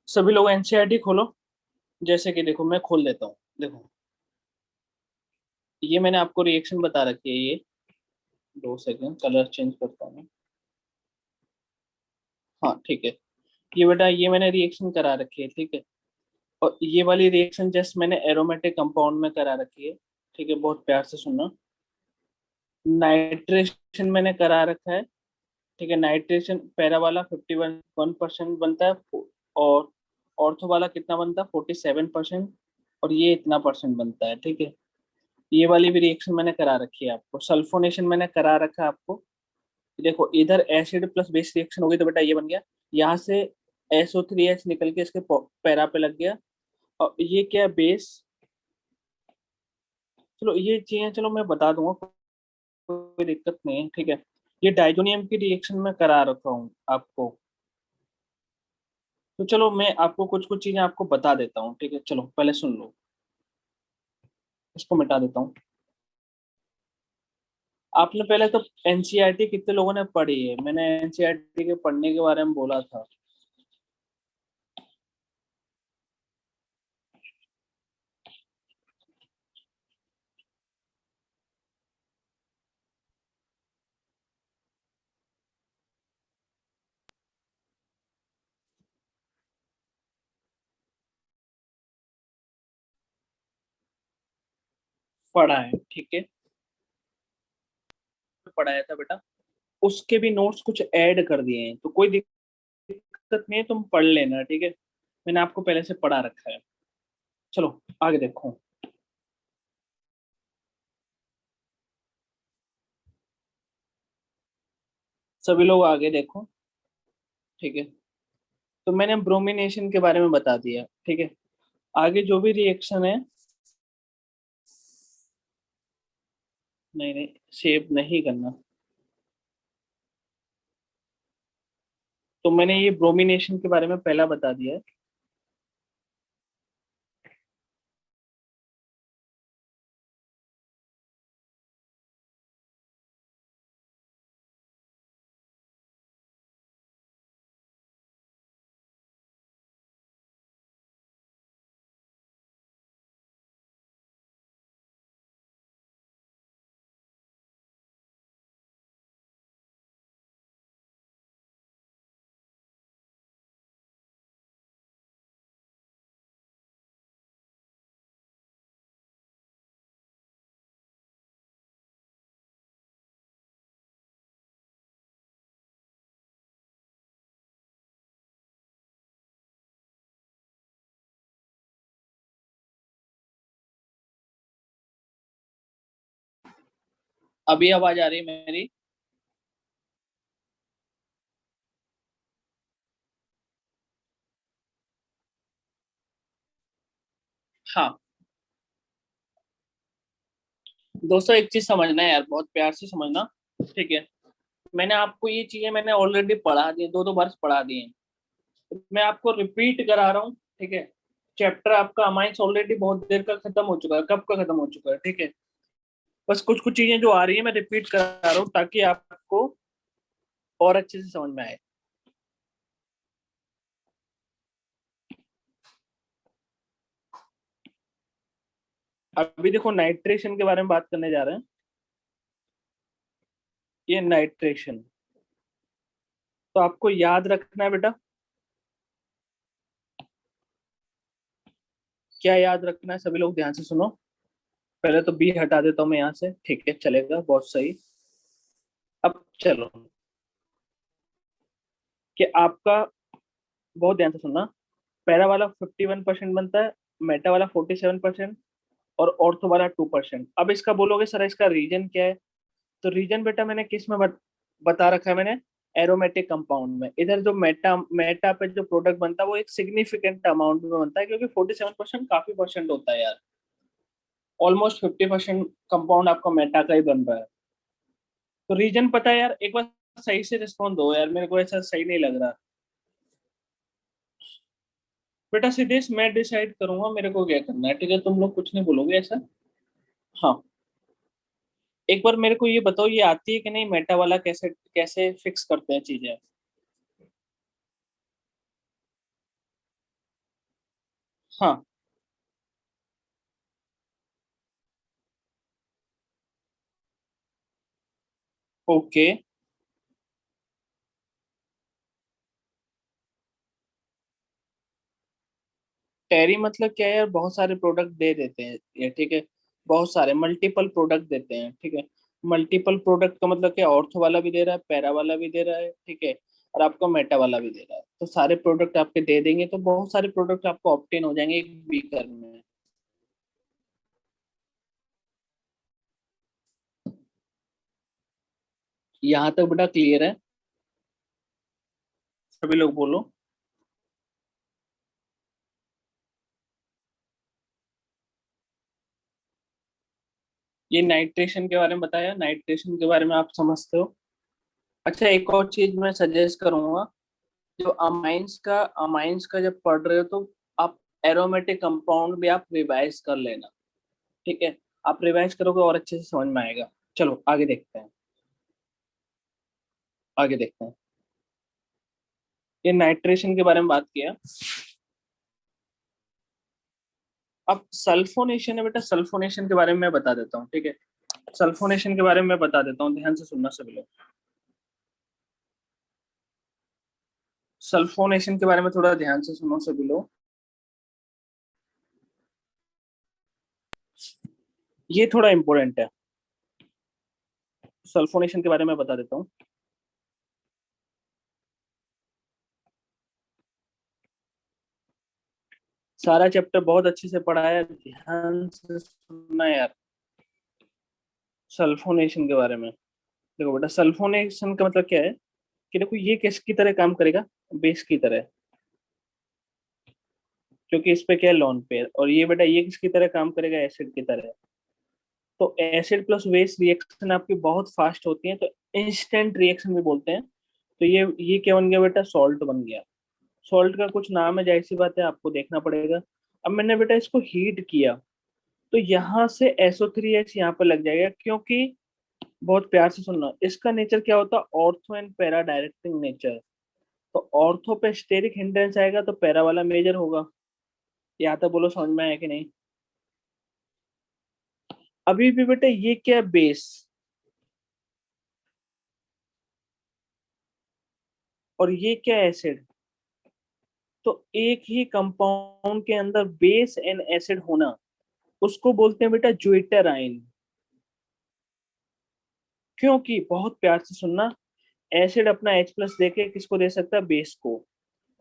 सभी लोग एनसीईआरटी खोलो। जैसे कि देखो मैं खोल देता हूँ, देखो ये मैंने आपको रिएक्शन बता रखी है ये, 2 सेकंड कलर चेंज करता हूँ मैं। हाँ ठीक है, ये बेटा ये मैंने रिएक्शन करा रखी है, ठीक है। और ये वाली रिएक्शन जस्ट मैंने एरोमेटिक कंपाउंड में करा रखी है, ठीक है, बहुत प्यार से सुनना। नाइट्रेशन मैंने करा रखा है, ठीक है। नाइट्रेशन पैरा वाला 51% बनता है, और ऑर्थो वाला कितना बनता है, 47%, और ये इतना परसेंट बनता है, ठीक है। ये वाली भी रिएक्शन मैंने करा रखी है आपको, सल्फोनेशन मैंने करा रखा है आपको। देखो इधर एसिड प्लस बेस रिएक्शन होगी तो बेटा ये बन गया, यहाँ से SO3H निकल के इसके पैरा पे लग गया। और ये क्या है, बेस। चलो ये चीजें चलो मैं बता दूंगा, कोई दिक्कत नहीं है, ठीक है। ये डाइजोनियम की रिएक्शन में करा रखा हूँ आपको। तो चलो मैं आपको कुछ कुछ चीजें आपको बता देता हूँ, ठीक है। चलो पहले सुन लो, इसको मिटा देता हूँ। आपने पहले तो एनसीईआरटी कितने लोगों ने पढ़ी है? मैंने एनसीईआरटी के पढ़ने के बारे में बोला था। पढ़ा है, ठीक है। पढ़ाया था बेटा। उसके भी नोट्स कुछ ऐड कर दिए हैं, तो कोई दिक्कत नहीं है, तुम पढ़ लेना, ठीक है। मैंने आपको पहले से पढ़ा रखा है। चलो आगे देखो। सभी लोग आगे देखो, ठीक है। तो मैंने ब्रोमिनेशन के बारे में बता दिया, ठीक है। आगे जो भी रिएक्शन है, नहीं नहीं, सेव नहीं करना। तो मैंने ये ब्रोमिनेशन के बारे में पहला बता दिया है। अभी आवाज आ रही है मेरी? हाँ। दोस्तों एक चीज समझना है यार, बहुत प्यार से समझना, ठीक है। मैंने आपको ये चीजें मैंने ऑलरेडी पढ़ा दी, दो दो बार पढ़ा दी हैं। मैं आपको रिपीट करा रहा हूँ, ठीक है। चैप्टर आपका अमाइंस ऑलरेडी बहुत देर का खत्म हो चुका है, कब का खत्म हो चुका है, ठीक है। बस कुछ कुछ चीजें जो आ रही है मैं रिपीट करा रहा हूँ, ताकि आपको और अच्छे से समझ में आए। अभी देखो नाइट्रेशन के बारे में बात करने जा रहे हैं। ये नाइट्रेशन तो आपको याद रखना है बेटा। क्या याद रखना है, सभी लोग ध्यान से सुनो। पहले तो बी हटा देता हूँ मैं यहाँ से, ठीक है, चलेगा, बहुत सही। अब चलो, कि आपका बहुत ध्यान से सुनना। पैरा वाला 51% बनता है, मेटा वाला 47%, और ऑर्थो वाला 2%। अब इसका बोलोगे सर इसका रीजन क्या है? तो रीजन बेटा मैंने किस में बता रखा है, मैंने एरोमेटिक कंपाउंड में। इधर जो मेटा मेटा पे जो प्रोडक्ट बनता है वो एक सिग्निफिकेंट अमाउंट में बनता है, क्योंकि 47% काफी परसेंट होता है यार। ऑलमोस्ट 50% कंपाउंड आपका मेटा का ही बन रहा है। तो रीजन पता है यार? एक बार सही से रिस्पॉन्ड दो यार, मेरे को ऐसा सही नहीं लग रहा। बेटा सिद्धेश मैं डिसाइड करूंगा मेरे को क्या करना है, ठीक है, तुम लोग कुछ नहीं बोलोगे ऐसा। हाँ। एक बार मेरे को ये बताओ, ये आती है कि नहीं मेटा वाला, कैसे कैसे फिक्स करते हैं चीजें? हाँ। ओके। टेरी मतलब क्या है यार? बहुत सारे प्रोडक्ट दे देते हैं ये, ठीक है। बहुत सारे मल्टीपल प्रोडक्ट देते हैं, ठीक है। मल्टीपल प्रोडक्ट का मतलब क्या? ऑर्थो वाला भी दे रहा है, पैरा वाला भी दे रहा है, ठीक है, और आपको मेटा वाला भी दे रहा है। तो सारे प्रोडक्ट आपके दे देंगे, तो बहुत सारे प्रोडक्ट आपको ऑप्टेन हो जाएंगे एक बीकर में। यहाँ तक बेटा क्लियर है? सभी लोग बोलो। ये नाइट्रेशन के बारे में बताया, नाइट्रेशन के बारे में आप समझते हो। अच्छा, एक और चीज मैं सजेस्ट करूंगा, जो अमाइंस का जब पढ़ रहे हो तो आप एरोमेटिक कंपाउंड भी आप रिवाइज कर लेना। ठीक है, आप रिवाइज करोगे और अच्छे से समझ में आएगा। चलो आगे देखते हैं, आगे देखते हैं। ये नाइट्रेशन के बारे में बात किया। अब सल्फोनेशन है बेटा, सल्फोनेशन के बारे में मैं बता देता हूँ, ठीक है। सल्फोनेशन के बारे में मैं बता देता हूँ, ध्यान से सुनना सभी लोग। सल्फोनेशन के बारे में थोड़ा ध्यान से सुनो सभी लोग। ये थोड़ा इंपॉर्टेंट है, सल्फोनेशन के बारे में बता देता हूँ। सारा चैप्टर बहुत अच्छे से पढ़ा है, ध्यान से सुनना यार। सल्फोनेशन के बारे में देखो बेटा, सल्फोनेशन का मतलब क्या है कि देखो ये किसकी तरह काम करेगा, बेस की तरह, क्योंकि इस पे क्या है लॉन पेयर, और ये बेटा ये किसकी तरह काम करेगा, एसिड की तरह। तो एसिड प्लस बेस रिएक्शन आपकी बहुत फास्ट होती है, तो इंस्टेंट रिएक्शन भी बोलते हैं। तो ये क्या बन गया बेटा, सॉल्ट बन गया। सॉल्ट का कुछ नाम है, जाहिर सी बात है आपको देखना पड़ेगा। अब मैंने बेटा इसको हीट किया, तो यहाँ से SO3H यहाँ पर लग जाएगा, क्योंकि बहुत प्यार से सुनना, इसका नेचर क्या होता है, ortho and para directing nature. तो ऑर्थो पे स्टेरिक हिंड्रेंस आएगा तो पैरा वाला मेजर होगा। यहाँ तक बोलो समझ में आया कि नहीं। अभी भी बेटा ये क्या बेस और ये क्या एसिड, तो एक ही कंपाउंड के अंदर बेस एंड एसिड होना, उसको बोलते हैं बेटा ज्विटर आयन। क्योंकि बहुत प्यार से सुनना, एसिड अपना H प्लस देके किसको दे सकता है, बेस को।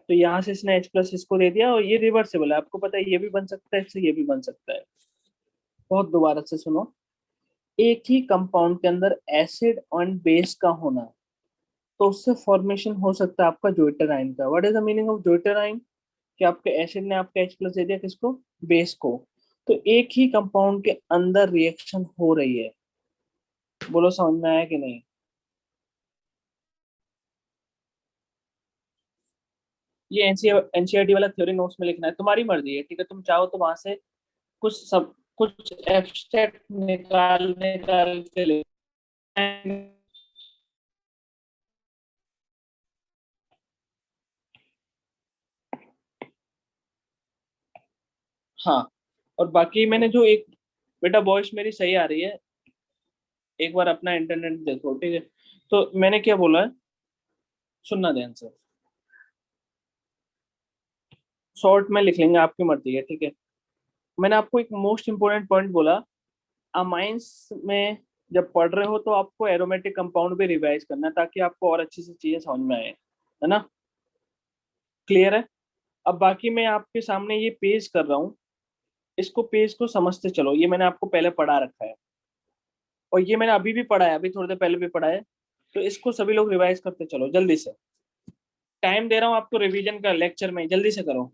तो यहाँ से इसने H प्लस इसको दे दिया, और ये रिवर्सिबल है, आपको पता है ये भी बन सकता है, इससे ये भी बन सकता है। बहुत दोबारा से सुनो, एक ही कंपाउंड के अंदर एसिड और बेस का होना, तो उससे फॉर्मेशन हो सकता है आपका ज्विटर आयन का। What is the meaning of zwitter ion, कि आपके एसिड ने आपका H प्लस दे दिया किसको, बेस को। तो एक ही कंपाउंड के अंदर रिएक्शन हो रही है। बोलो समझ में आया कि नहीं। ये एनसीईआरटी वाला थ्योरी नोट्स में लिखना है, तुम्हारी मर्जी है, ठीक है। तुम चाहो तो वहां से कुछ एब्स्ट्रैक्ट निकाल के ले। हाँ, और बाकी मैंने जो एक, बेटा वॉइस मेरी सही आ रही है, एक बार अपना इंटरनेट देखो, ठीक है। तो मैंने क्या बोला है, सुनना ध्यान से। शॉर्ट में लिख लेंगे, आपकी मर्जी है, ठीक है। मैंने आपको एक मोस्ट इंपोर्टेंट पॉइंट बोला, अमाइंस में जब पढ़ रहे हो तो आपको एरोमेटिक कंपाउंड भी रिवाइज करना है, ताकि आपको और अच्छी से चीजें समझ में आए, है ना। क्लियर है। अब बाकी मैं आपके सामने ये पेज कर रहा हूँ, इसको पेज को समझते चलो। ये मैंने आपको पहले पढ़ा रखा है, और ये मैंने अभी भी पढ़ा है, अभी थोड़ी देर पहले भी पढ़ा है। तो इसको सभी लोग रिवाइज करते चलो जल्दी से। टाइम दे रहा हूँ आपको रिवीजन का, लेक्चर में जल्दी से करो।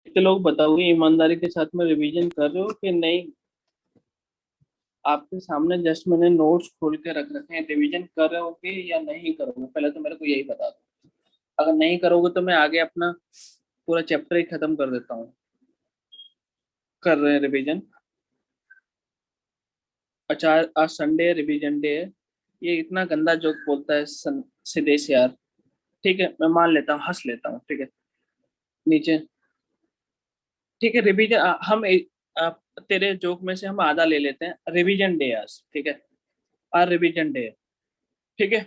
कितने लोग बताओगे ईमानदारी के साथ में रिवीजन कर रहे हो कि नहीं। आपके सामने जस्ट मैंने नोट्स खोल के रख रखे हैं, रिवीजन कर रहे होगे या नहीं करोगे, पहले तो मेरे को यही बता दो। अगर नहीं करोगे तो मैं आगे अपना पूरा चैप्टर ही खत्म कर देता हूँ। कर रहे हैं रिवीजन। अच्छा, आज संडे है, रिवीजन डे है। ये इतना गंदा जोक बोलता है सिद्धेश यार। ठीक है, मैं मान लेता हूँ, हंस लेता हूँ, ठीक है। नीचे, ठीक है, रिवीजन तेरे जोक में से हम आधा ले लेते हैं, रिवीजन डे आज, ठीक है। आज रिवीजन डे है, ठीक है।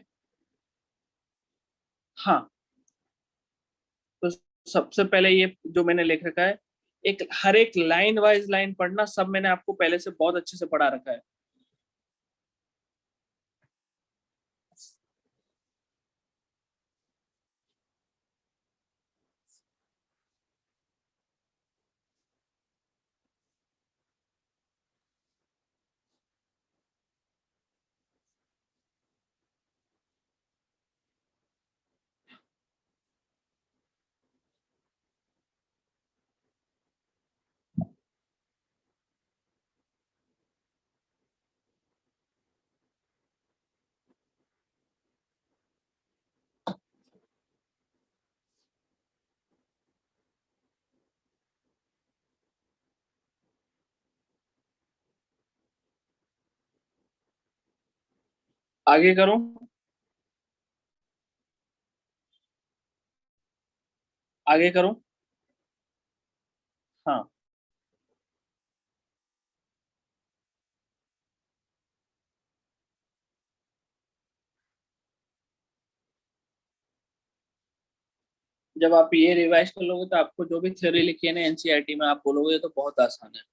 हाँ, तो सबसे पहले ये जो मैंने लिख रखा है, एक हर एक लाइन वाइज लाइन पढ़ना, सब मैंने आपको पहले से बहुत अच्छे से पढ़ा रखा है। आगे करूं? आगे करूं? हाँ। जब आप ये रिवाइज कर लोगे तो आपको जो भी थ्योरी लिखी है ना एनसीईआरटी में, आप बोलोगे ये तो बहुत आसान है।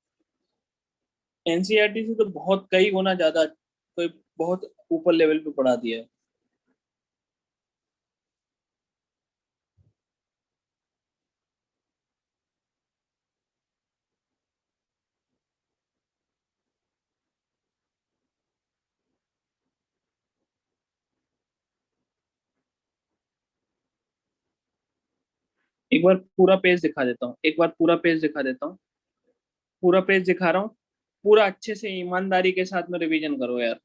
एनसीईआरटी से तो बहुत कई गुना ज्यादा, कोई बहुत ऊपर लेवल पे पढ़ा दिया है। एक बार पूरा पेज दिखा देता हूँ, एक बार पूरा पेज दिखा देता हूँ। पूरा पेज दिखा रहा हूँ। पूरा अच्छे से ईमानदारी के साथ में रिवीजन करो यार।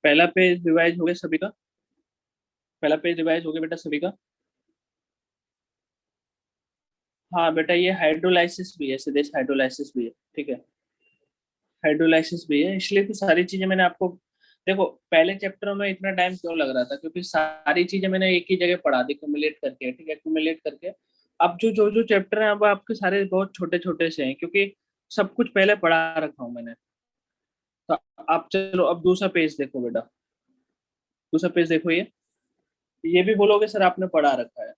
पहला पेज रिवाइज हो गया सभी का? पहला पेज रिवाइज हो गया बेटा सभी का? हाँ बेटा, ये हाइड्रोलाइसिस भी है, सिदेश हाइड्रोलाइसिस भी है, ठीक है। हाइड्रोलाइसिस भी है, इसलिए तो सारी चीजें मैंने आपको, देखो पहले चैप्टर में इतना टाइम क्यों लग रहा था, क्योंकि सारी चीजें मैंने एक ही जगह पढ़ा दी, क्यूमुलेट करके, ठीक है, क्यूमुलेट करके। अब जो जो जो चैप्टर हैं, अब आपके सारे बहुत छोटे छोटे से हैं, क्योंकि सब कुछ पहले पढ़ा रखा हूँ मैंने। तो आप चलो अब दूसरा पेज देखो बेटा। दूसरा पेज देखो, ये भी बोलोगे सर आपने पढ़ा रखा है।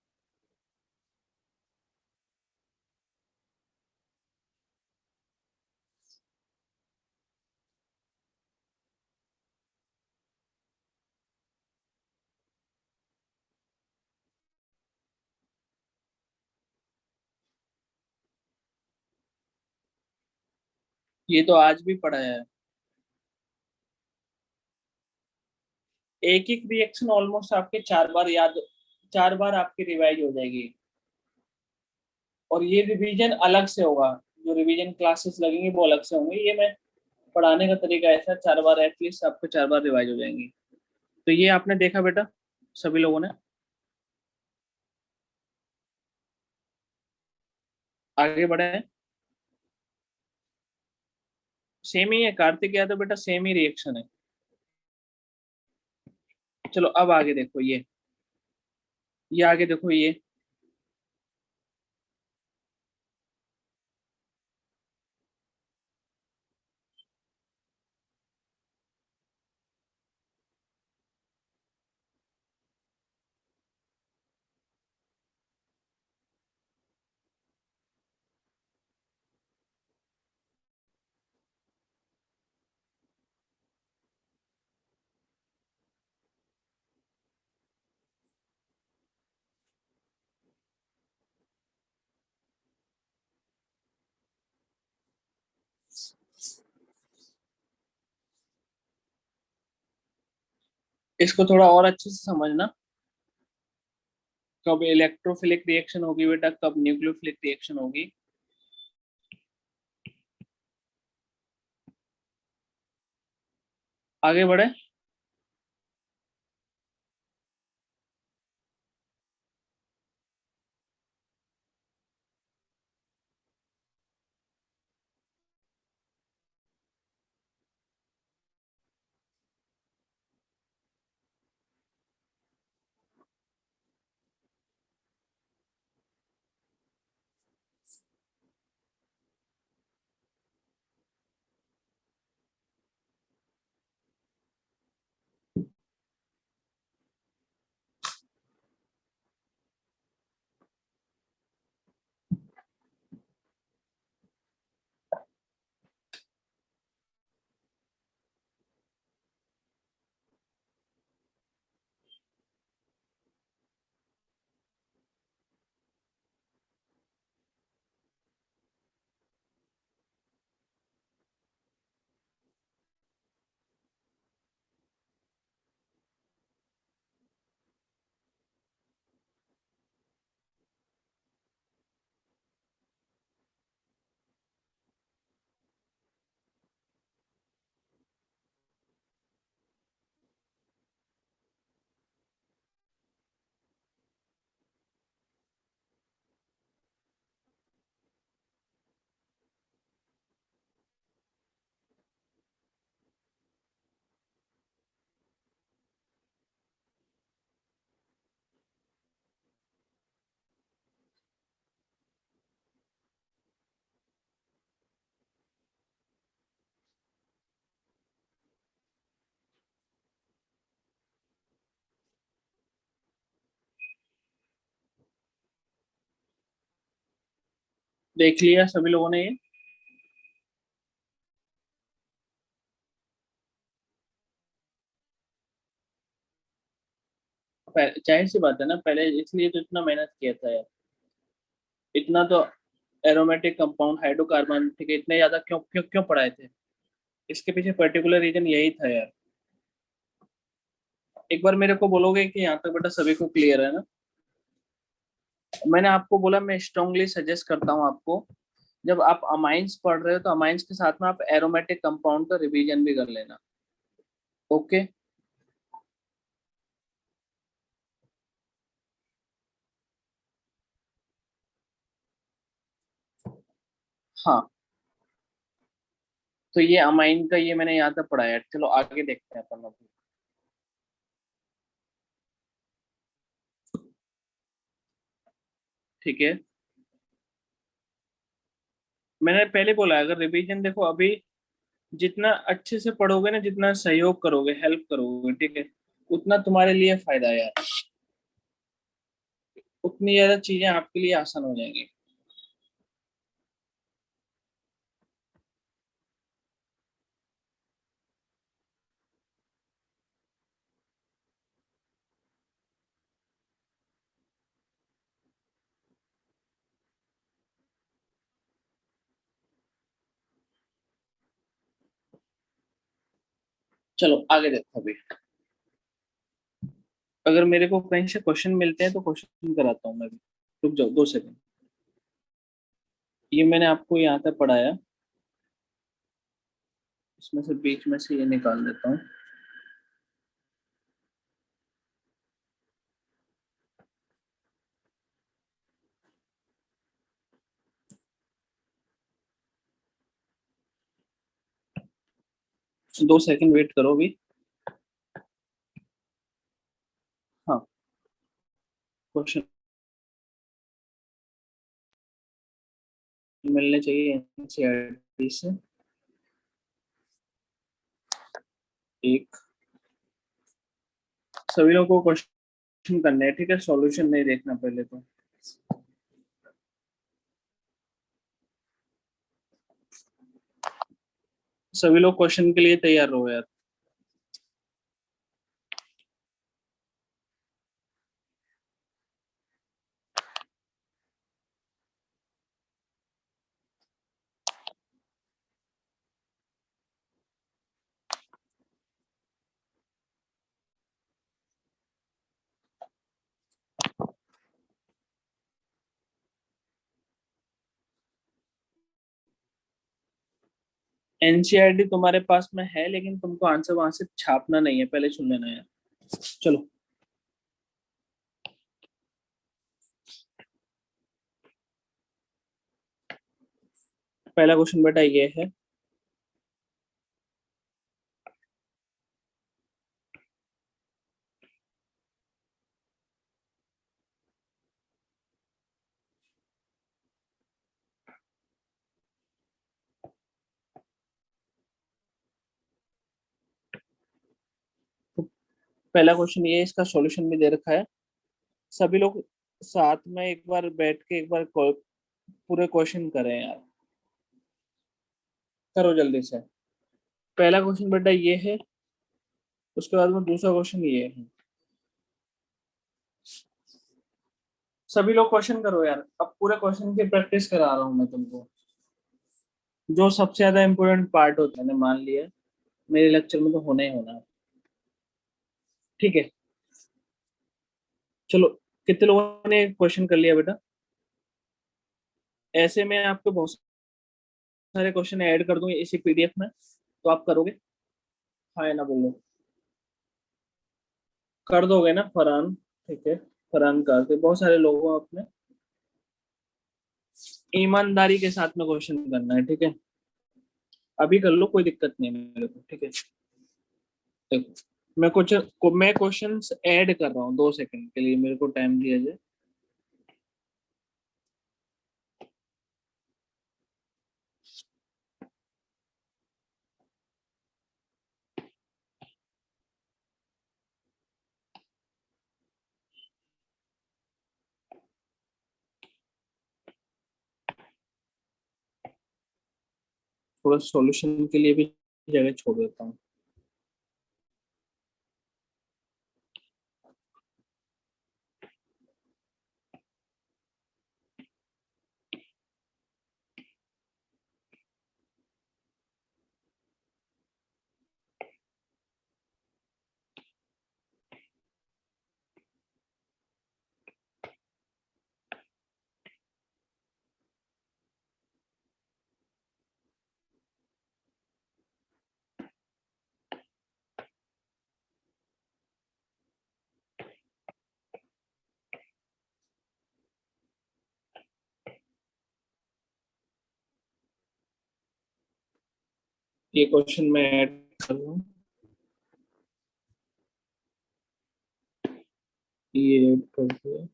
ये तो आज भी पढ़ा है। एक एक रिएक्शन ऑलमोस्ट आपके 4 बार याद, 4 बार आपकी रिवाइज हो जाएगी। और ये रिवीजन अलग से होगा, जो रिवीजन क्लासेस लगेंगी वो अलग से होंगी। ये मैं पढ़ाने का तरीका ऐसा है, 4 बार एटलीस्ट आपको 4 बार रिवाइज हो जाएंगी। तो ये आपने देखा बेटा सभी लोगों ने? आगे बढ़े हैं। सेम ही है कार्तिक यादव बेटा, सेम ही रिएक्शन है। चलो अब आगे देखो ये आगे देखो ये। इसको थोड़ा और अच्छे से समझना। कब इलेक्ट्रोफिलिक रिएक्शन होगी बेटा, कब न्यूक्लियोफिलिक रिएक्शन होगी। आगे बढ़े। देख लिया सभी लोगों ने ये। जाहिर सी बात है ना, पहले इसलिए तो इतना मेहनत किया था यार। इतना तो एरोमेटिक कंपाउंड, हाइड्रोकार्बन, ठीक है, इतने ज्यादा क्यों क्यों क्यों पढ़ाए थे। इसके पीछे पर्टिकुलर रीजन यही था यार। एक बार मेरे को बोलोगे कि यहाँ तक बेटा सभी को क्लियर है ना। मैंने आपको बोला, मैं स्ट्रांगली सजेस्ट करता हूँ आपको, जब आप अमाइंस पढ़ रहे हो तो अमाइंस के साथ में आप एरोमेटिक कंपाउंड का रिवीजन भी कर लेना। ओके। हाँ, तो ये अमाइन का ये मैंने यहाँ तक पढ़ाया है। चलो आगे देखते हैं अपन लोग। ठीक है, मैंने पहले बोला अगर रिवीजन देखो अभी, जितना अच्छे से पढ़ोगे ना, जितना सहयोग करोगे, हेल्प करोगे, ठीक है, उतना तुम्हारे लिए फायदा है यार। उतनी ज्यादा चीजें आपके लिए आसान हो जाएंगी। चलो आगे देखो अभी। अगर मेरे को कहीं से क्वेश्चन मिलते हैं तो क्वेश्चन कराता हूँ मैं भी। रुक जाओ 2 सेकंड। ये मैंने आपको यहाँ तक पढ़ाया, इसमें से बीच में से ये निकाल देता हूँ। 2 सेकंड वेट करो अभी। हाँ, क्वेश्चन मिलने चाहिए एनसीईआरटी से। एक, सभी लोगों को क्वेश्चन करने हैं, ठीक है, सॉल्यूशन नहीं देखना पहले तो। सभी लोग क्वेश्चन के लिए तैयार रहो यार। एनसीईआरटी तुम्हारे पास में है, लेकिन तुमको आंसर वहां से छापना नहीं है, पहले सुन लेना यार। चलो, पहला क्वेश्चन बेटा ये है। तो पहला क्वेश्चन ये है, इसका सॉल्यूशन भी दे रखा है। सभी लोग साथ में एक बार बैठ के एक बार पूरे क्वेश्चन करें यार, करो जल्दी से। पहला क्वेश्चन बेटा ये है, उसके बाद में दूसरा क्वेश्चन ये है। सभी लोग क्वेश्चन करो यार, अब पूरे क्वेश्चन की प्रैक्टिस करा रहा हूँ मैं तुमको। जो सबसे ज्यादा इंपॉर्टेंट पार्ट होता है, मैंने मान लिया मेरे लेक्चर में तो होना ही होना है। ठीक है, चलो। कितने लोगों ने क्वेश्चन कर लिया बेटा? ऐसे में आपको बहुत सारे क्वेश्चन ऐड कर दूंगी इसी पीडीएफ में, तो आप करोगे? हाँ या ना बोलो। कर दोगे ना फरहान? ठीक है, फरहान करते, बहुत सारे लोगों अपने ईमानदारी के साथ में क्वेश्चन करना है, ठीक है? अभी कर लो, कोई दिक्कत नहीं है मेरे को, ठीक है? देखो, मैं क्वेश्चंस ऐड कर रहा हूँ, 2 सेकंड के लिए मेरे को टाइम दिया जाए। थोड़ा सॉल्यूशन के लिए भी जगह छोड़ देता हूँ। ये क्वेश्चन मैं ऐड कर रहा हूँ, ये ऐड कर दिया।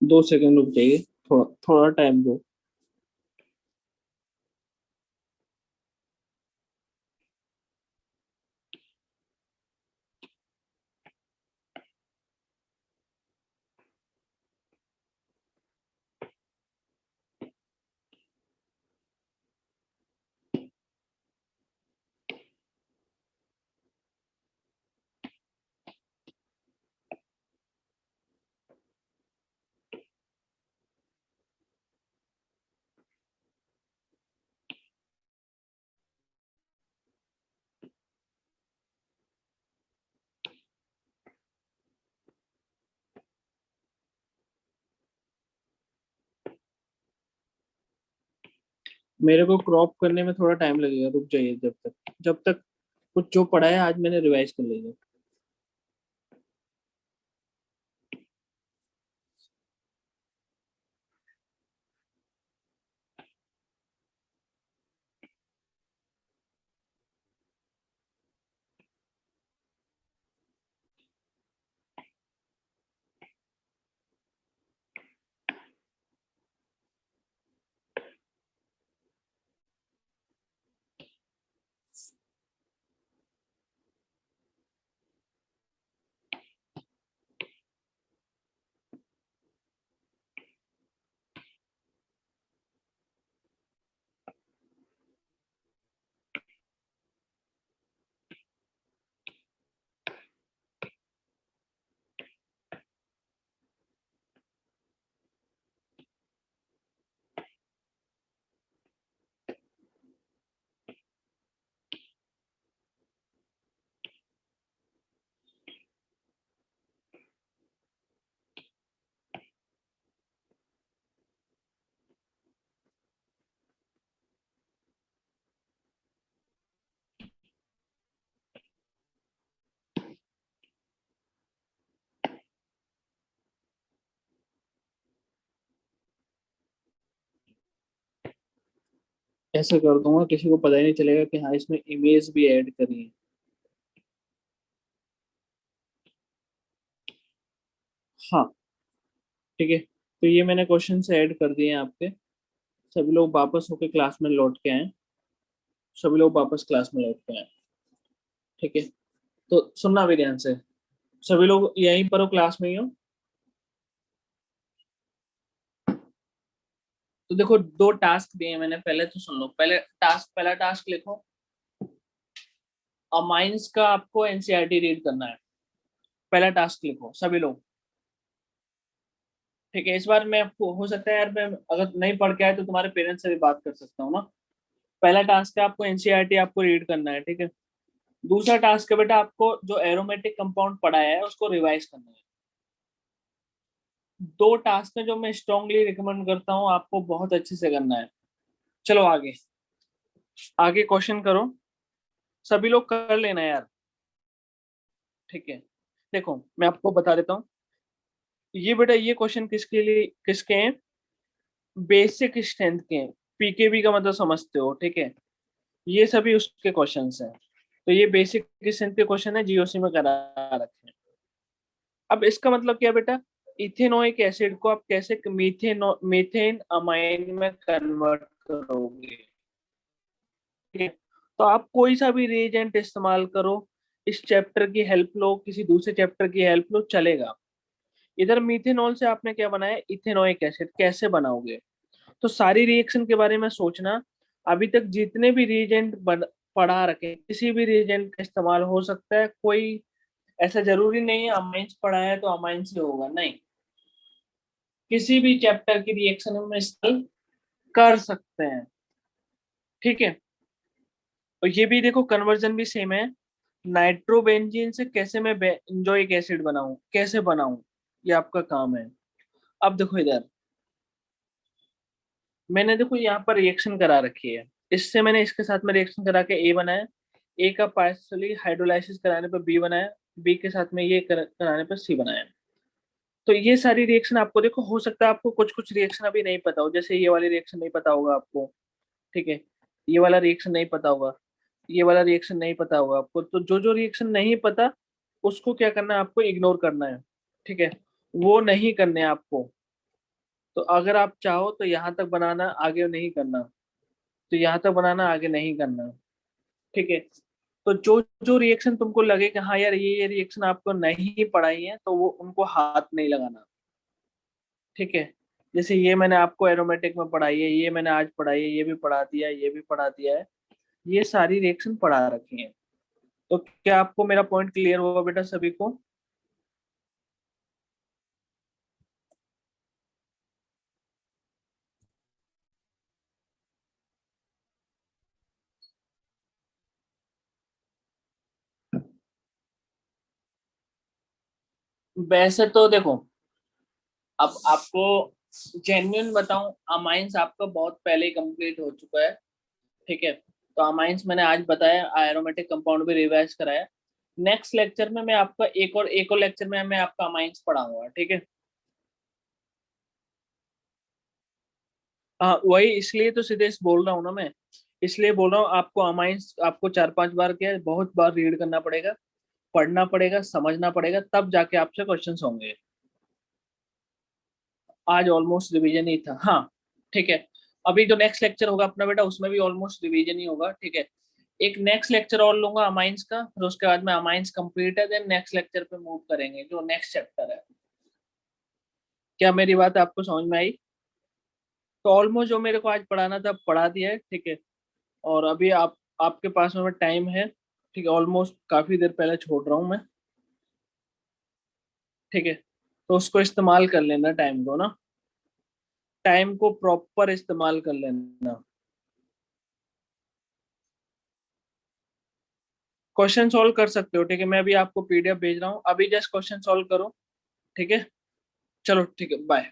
2 सेकंड रुक जाइए, थोड़ा थोड़ा टाइम दो। मेरे को क्रॉप करने में थोड़ा टाइम लगेगा, रुक जाइए जब तक कुछ जो पढ़ा है आज मैंने रिवाइज कर लिया। ऐसा कर दूंगा किसी को पता ही नहीं चलेगा कि हाँ इसमें इमेज भी ऐड करी है। हाँ ठीक है, तो ये मैंने क्वेश्चन से ऐड कर दिए हैं आपके। सभी लोग वापस होके क्लास में लौट के आए। सभी लोग वापस क्लास में लौट के आए। ठीक है, तो सुनना भी ध्यान से। सभी लोग यहीं पर हो, क्लास में ही हो। तो देखो दो टास्क दिए हैं मैंने, पहले तो सुन लो। पहला टास्क लिखो, अमाइंस का आपको एनसीईआरटी रीड करना है। पहला टास्क लिखो सभी लोग। ठीक है, इस बार मैं आपको, हो सकता है यार मैं अगर नहीं पढ़ के आए तो तुम्हारे पेरेंट्स से भी बात कर सकता हूँ ना। पहला टास्क है आपको एनसीईआरटी आपको रीड करना है, ठीक है। दूसरा टास्क है बेटा आपको जो एरोमेटिक कंपाउंड पढ़ाया है उसको रिवाइज करना है। दो टास्क है जो मैं स्ट्रांगली रिकमेंड करता हूँ आपको बहुत अच्छे से करना है। चलो आगे, आगे क्वेश्चन करो। सभी लोग कर लेना यार। ठीक है, देखो मैं आपको बता देता हूँ। ये बेटा ये क्वेश्चन किसके लिए, किसके हैं? बेसिक स्ट्रेंथ के हैं। पीकेबी का मतलब समझते हो, ठीक है। ये सभी उसके क्वेश्चंस हैं। तो ये बेसिक स्ट्रेंथ के क्वेश्चन है, जीओसी में करा रखे हैं। अब इसका मतलब क्या है बेटा? इथेनोइक एसिड को आप कैसे मीथेन अमाइन में कन्वर्ट करोगे? ठीक है, तो आप कोई सा भी रिएजेंट इस्तेमाल करो, इस चैप्टर की हेल्प लो, किसी दूसरे चैप्टर की हेल्प लो, चलेगा। इधर मीथेनॉल से आपने क्या बनाया, इथेनोइक एसिड, कैसे बनाओगे? तो सारी रिएक्शन के बारे में सोचना। अभी तक जितने भी रिएजेंट पढ़ा रखे, किसी भी रिएजेंट का इस्तेमाल हो सकता है। कोई ऐसा जरूरी नहीं है अमाइंस पढ़ा है तो अमाइंस से होगा, नहीं। किसी भी चैप्टर की रिएक्शन हम इस्तेमाल कर सकते हैं। ठीक है, तो ये भी देखो कन्वर्जन भी सेम है। नाइट्रोबेंजीन से कैसे मैं बेंजोइक एसिड बनाऊं, कैसे बनाऊं, ये आपका काम है। अब देखो इधर मैंने देखो यहाँ पर रिएक्शन करा रखी है। इससे मैंने इसके साथ में रिएक्शन करा के ए बनाया। ए का पार्शियली हाइड्रोलाइसिस कराने पर बी बनाया। बी के साथ में ये कराने पर सी बनाया। तो ये सारी रिएक्शन आपको देखो, हो सकता है आपको कुछ कुछ रिएक्शन अभी नहीं पता हो, जैसे ये वाली रिएक्शन नहीं पता होगा आपको। ठीक है, ये वाला रिएक्शन नहीं पता होगा, ये वाला रिएक्शन नहीं पता होगा आपको। तो जो जो रिएक्शन नहीं पता उसको क्या करना है, आपको इग्नोर करना है। ठीक है, वो नहीं करने हैं आपको। तो अगर आप चाहो तो यहाँ तक बनाना, आगे नहीं करना। तो यहाँ तक बनाना, आगे नहीं करना। ठीक है, तो जो जो रिएक्शन तुमको लगे कि हाँ यार ये रिएक्शन आपको नहीं पढ़ाई है, तो वो उनको हाथ नहीं लगाना। ठीक है, जैसे ये मैंने आपको एरोमेटिक में पढ़ाई है, ये मैंने आज पढ़ाई है, ये भी पढ़ा दिया है, ये भी पढ़ा दिया है। ये सारी रिएक्शन पढ़ा रखी है। तो क्या आपको मेरा पॉइंट क्लियर हुआ बेटा सभी को? वैसे तो देखो, अब आपको जेन्युइन बताऊं, अमाइंस आपका बहुत पहले ही कंप्लीट हो चुका है। ठीक है, तो अमाइंस मैंने आज बताया, एरोमेटिक कंपाउंड भी रिवाइज कराया। नेक्स्ट लेक्चर में मैं आपका एक और लेक्चर में मैं आपका अमाइंस पढ़ाऊंगा, ठीक है। हाँ वही, इसलिए तो सीधे बोल रहा हूँ ना मैं। इसलिए बोल रहा हूँ आपको अमाइंस आपको 4-5 बार क्या है, बहुत बार रीड करना पड़ेगा, पढ़ना पड़ेगा, समझना पड़ेगा, तब जाके आपसे क्वेश्चंस होंगे। आज ऑलमोस्ट रिवीजन ही था, हाँ। ठीक है, अभी जो नेक्स्ट लेक्चर होगा अपना बेटा उसमें भी ऑलमोस्ट रिवीजन ही होगा, ठीक है। एक नेक्स्ट लेक्चर और लूंगा अमाइंस का, फिर उसके बाद में अमाइंस कंप्लीट है, देन नेक्स्ट लेक्चर पे मूव करेंगे जो नेक्स्ट चैप्टर है। क्या मेरी बात आपको समझ में आई? तो ऑलमोस्ट जो मेरे को आज पढ़ाना था पढ़ा दिया है, ठीक है। और अभी आपके पास में टाइम है, ठीक है। ऑलमोस्ट काफी देर पहले छोड़ रहा हूँ मैं, ठीक है। तो उसको इस्तेमाल कर लेना, टाइम को ना, टाइम को प्रॉपर इस्तेमाल कर लेना। क्वेश्चन सॉल्व कर सकते हो, ठीक है। मैं अभी आपको पीडीएफ भेज रहा हूँ, अभी जस्ट क्वेश्चन सॉल्व करो, ठीक है। चलो ठीक है, बाय।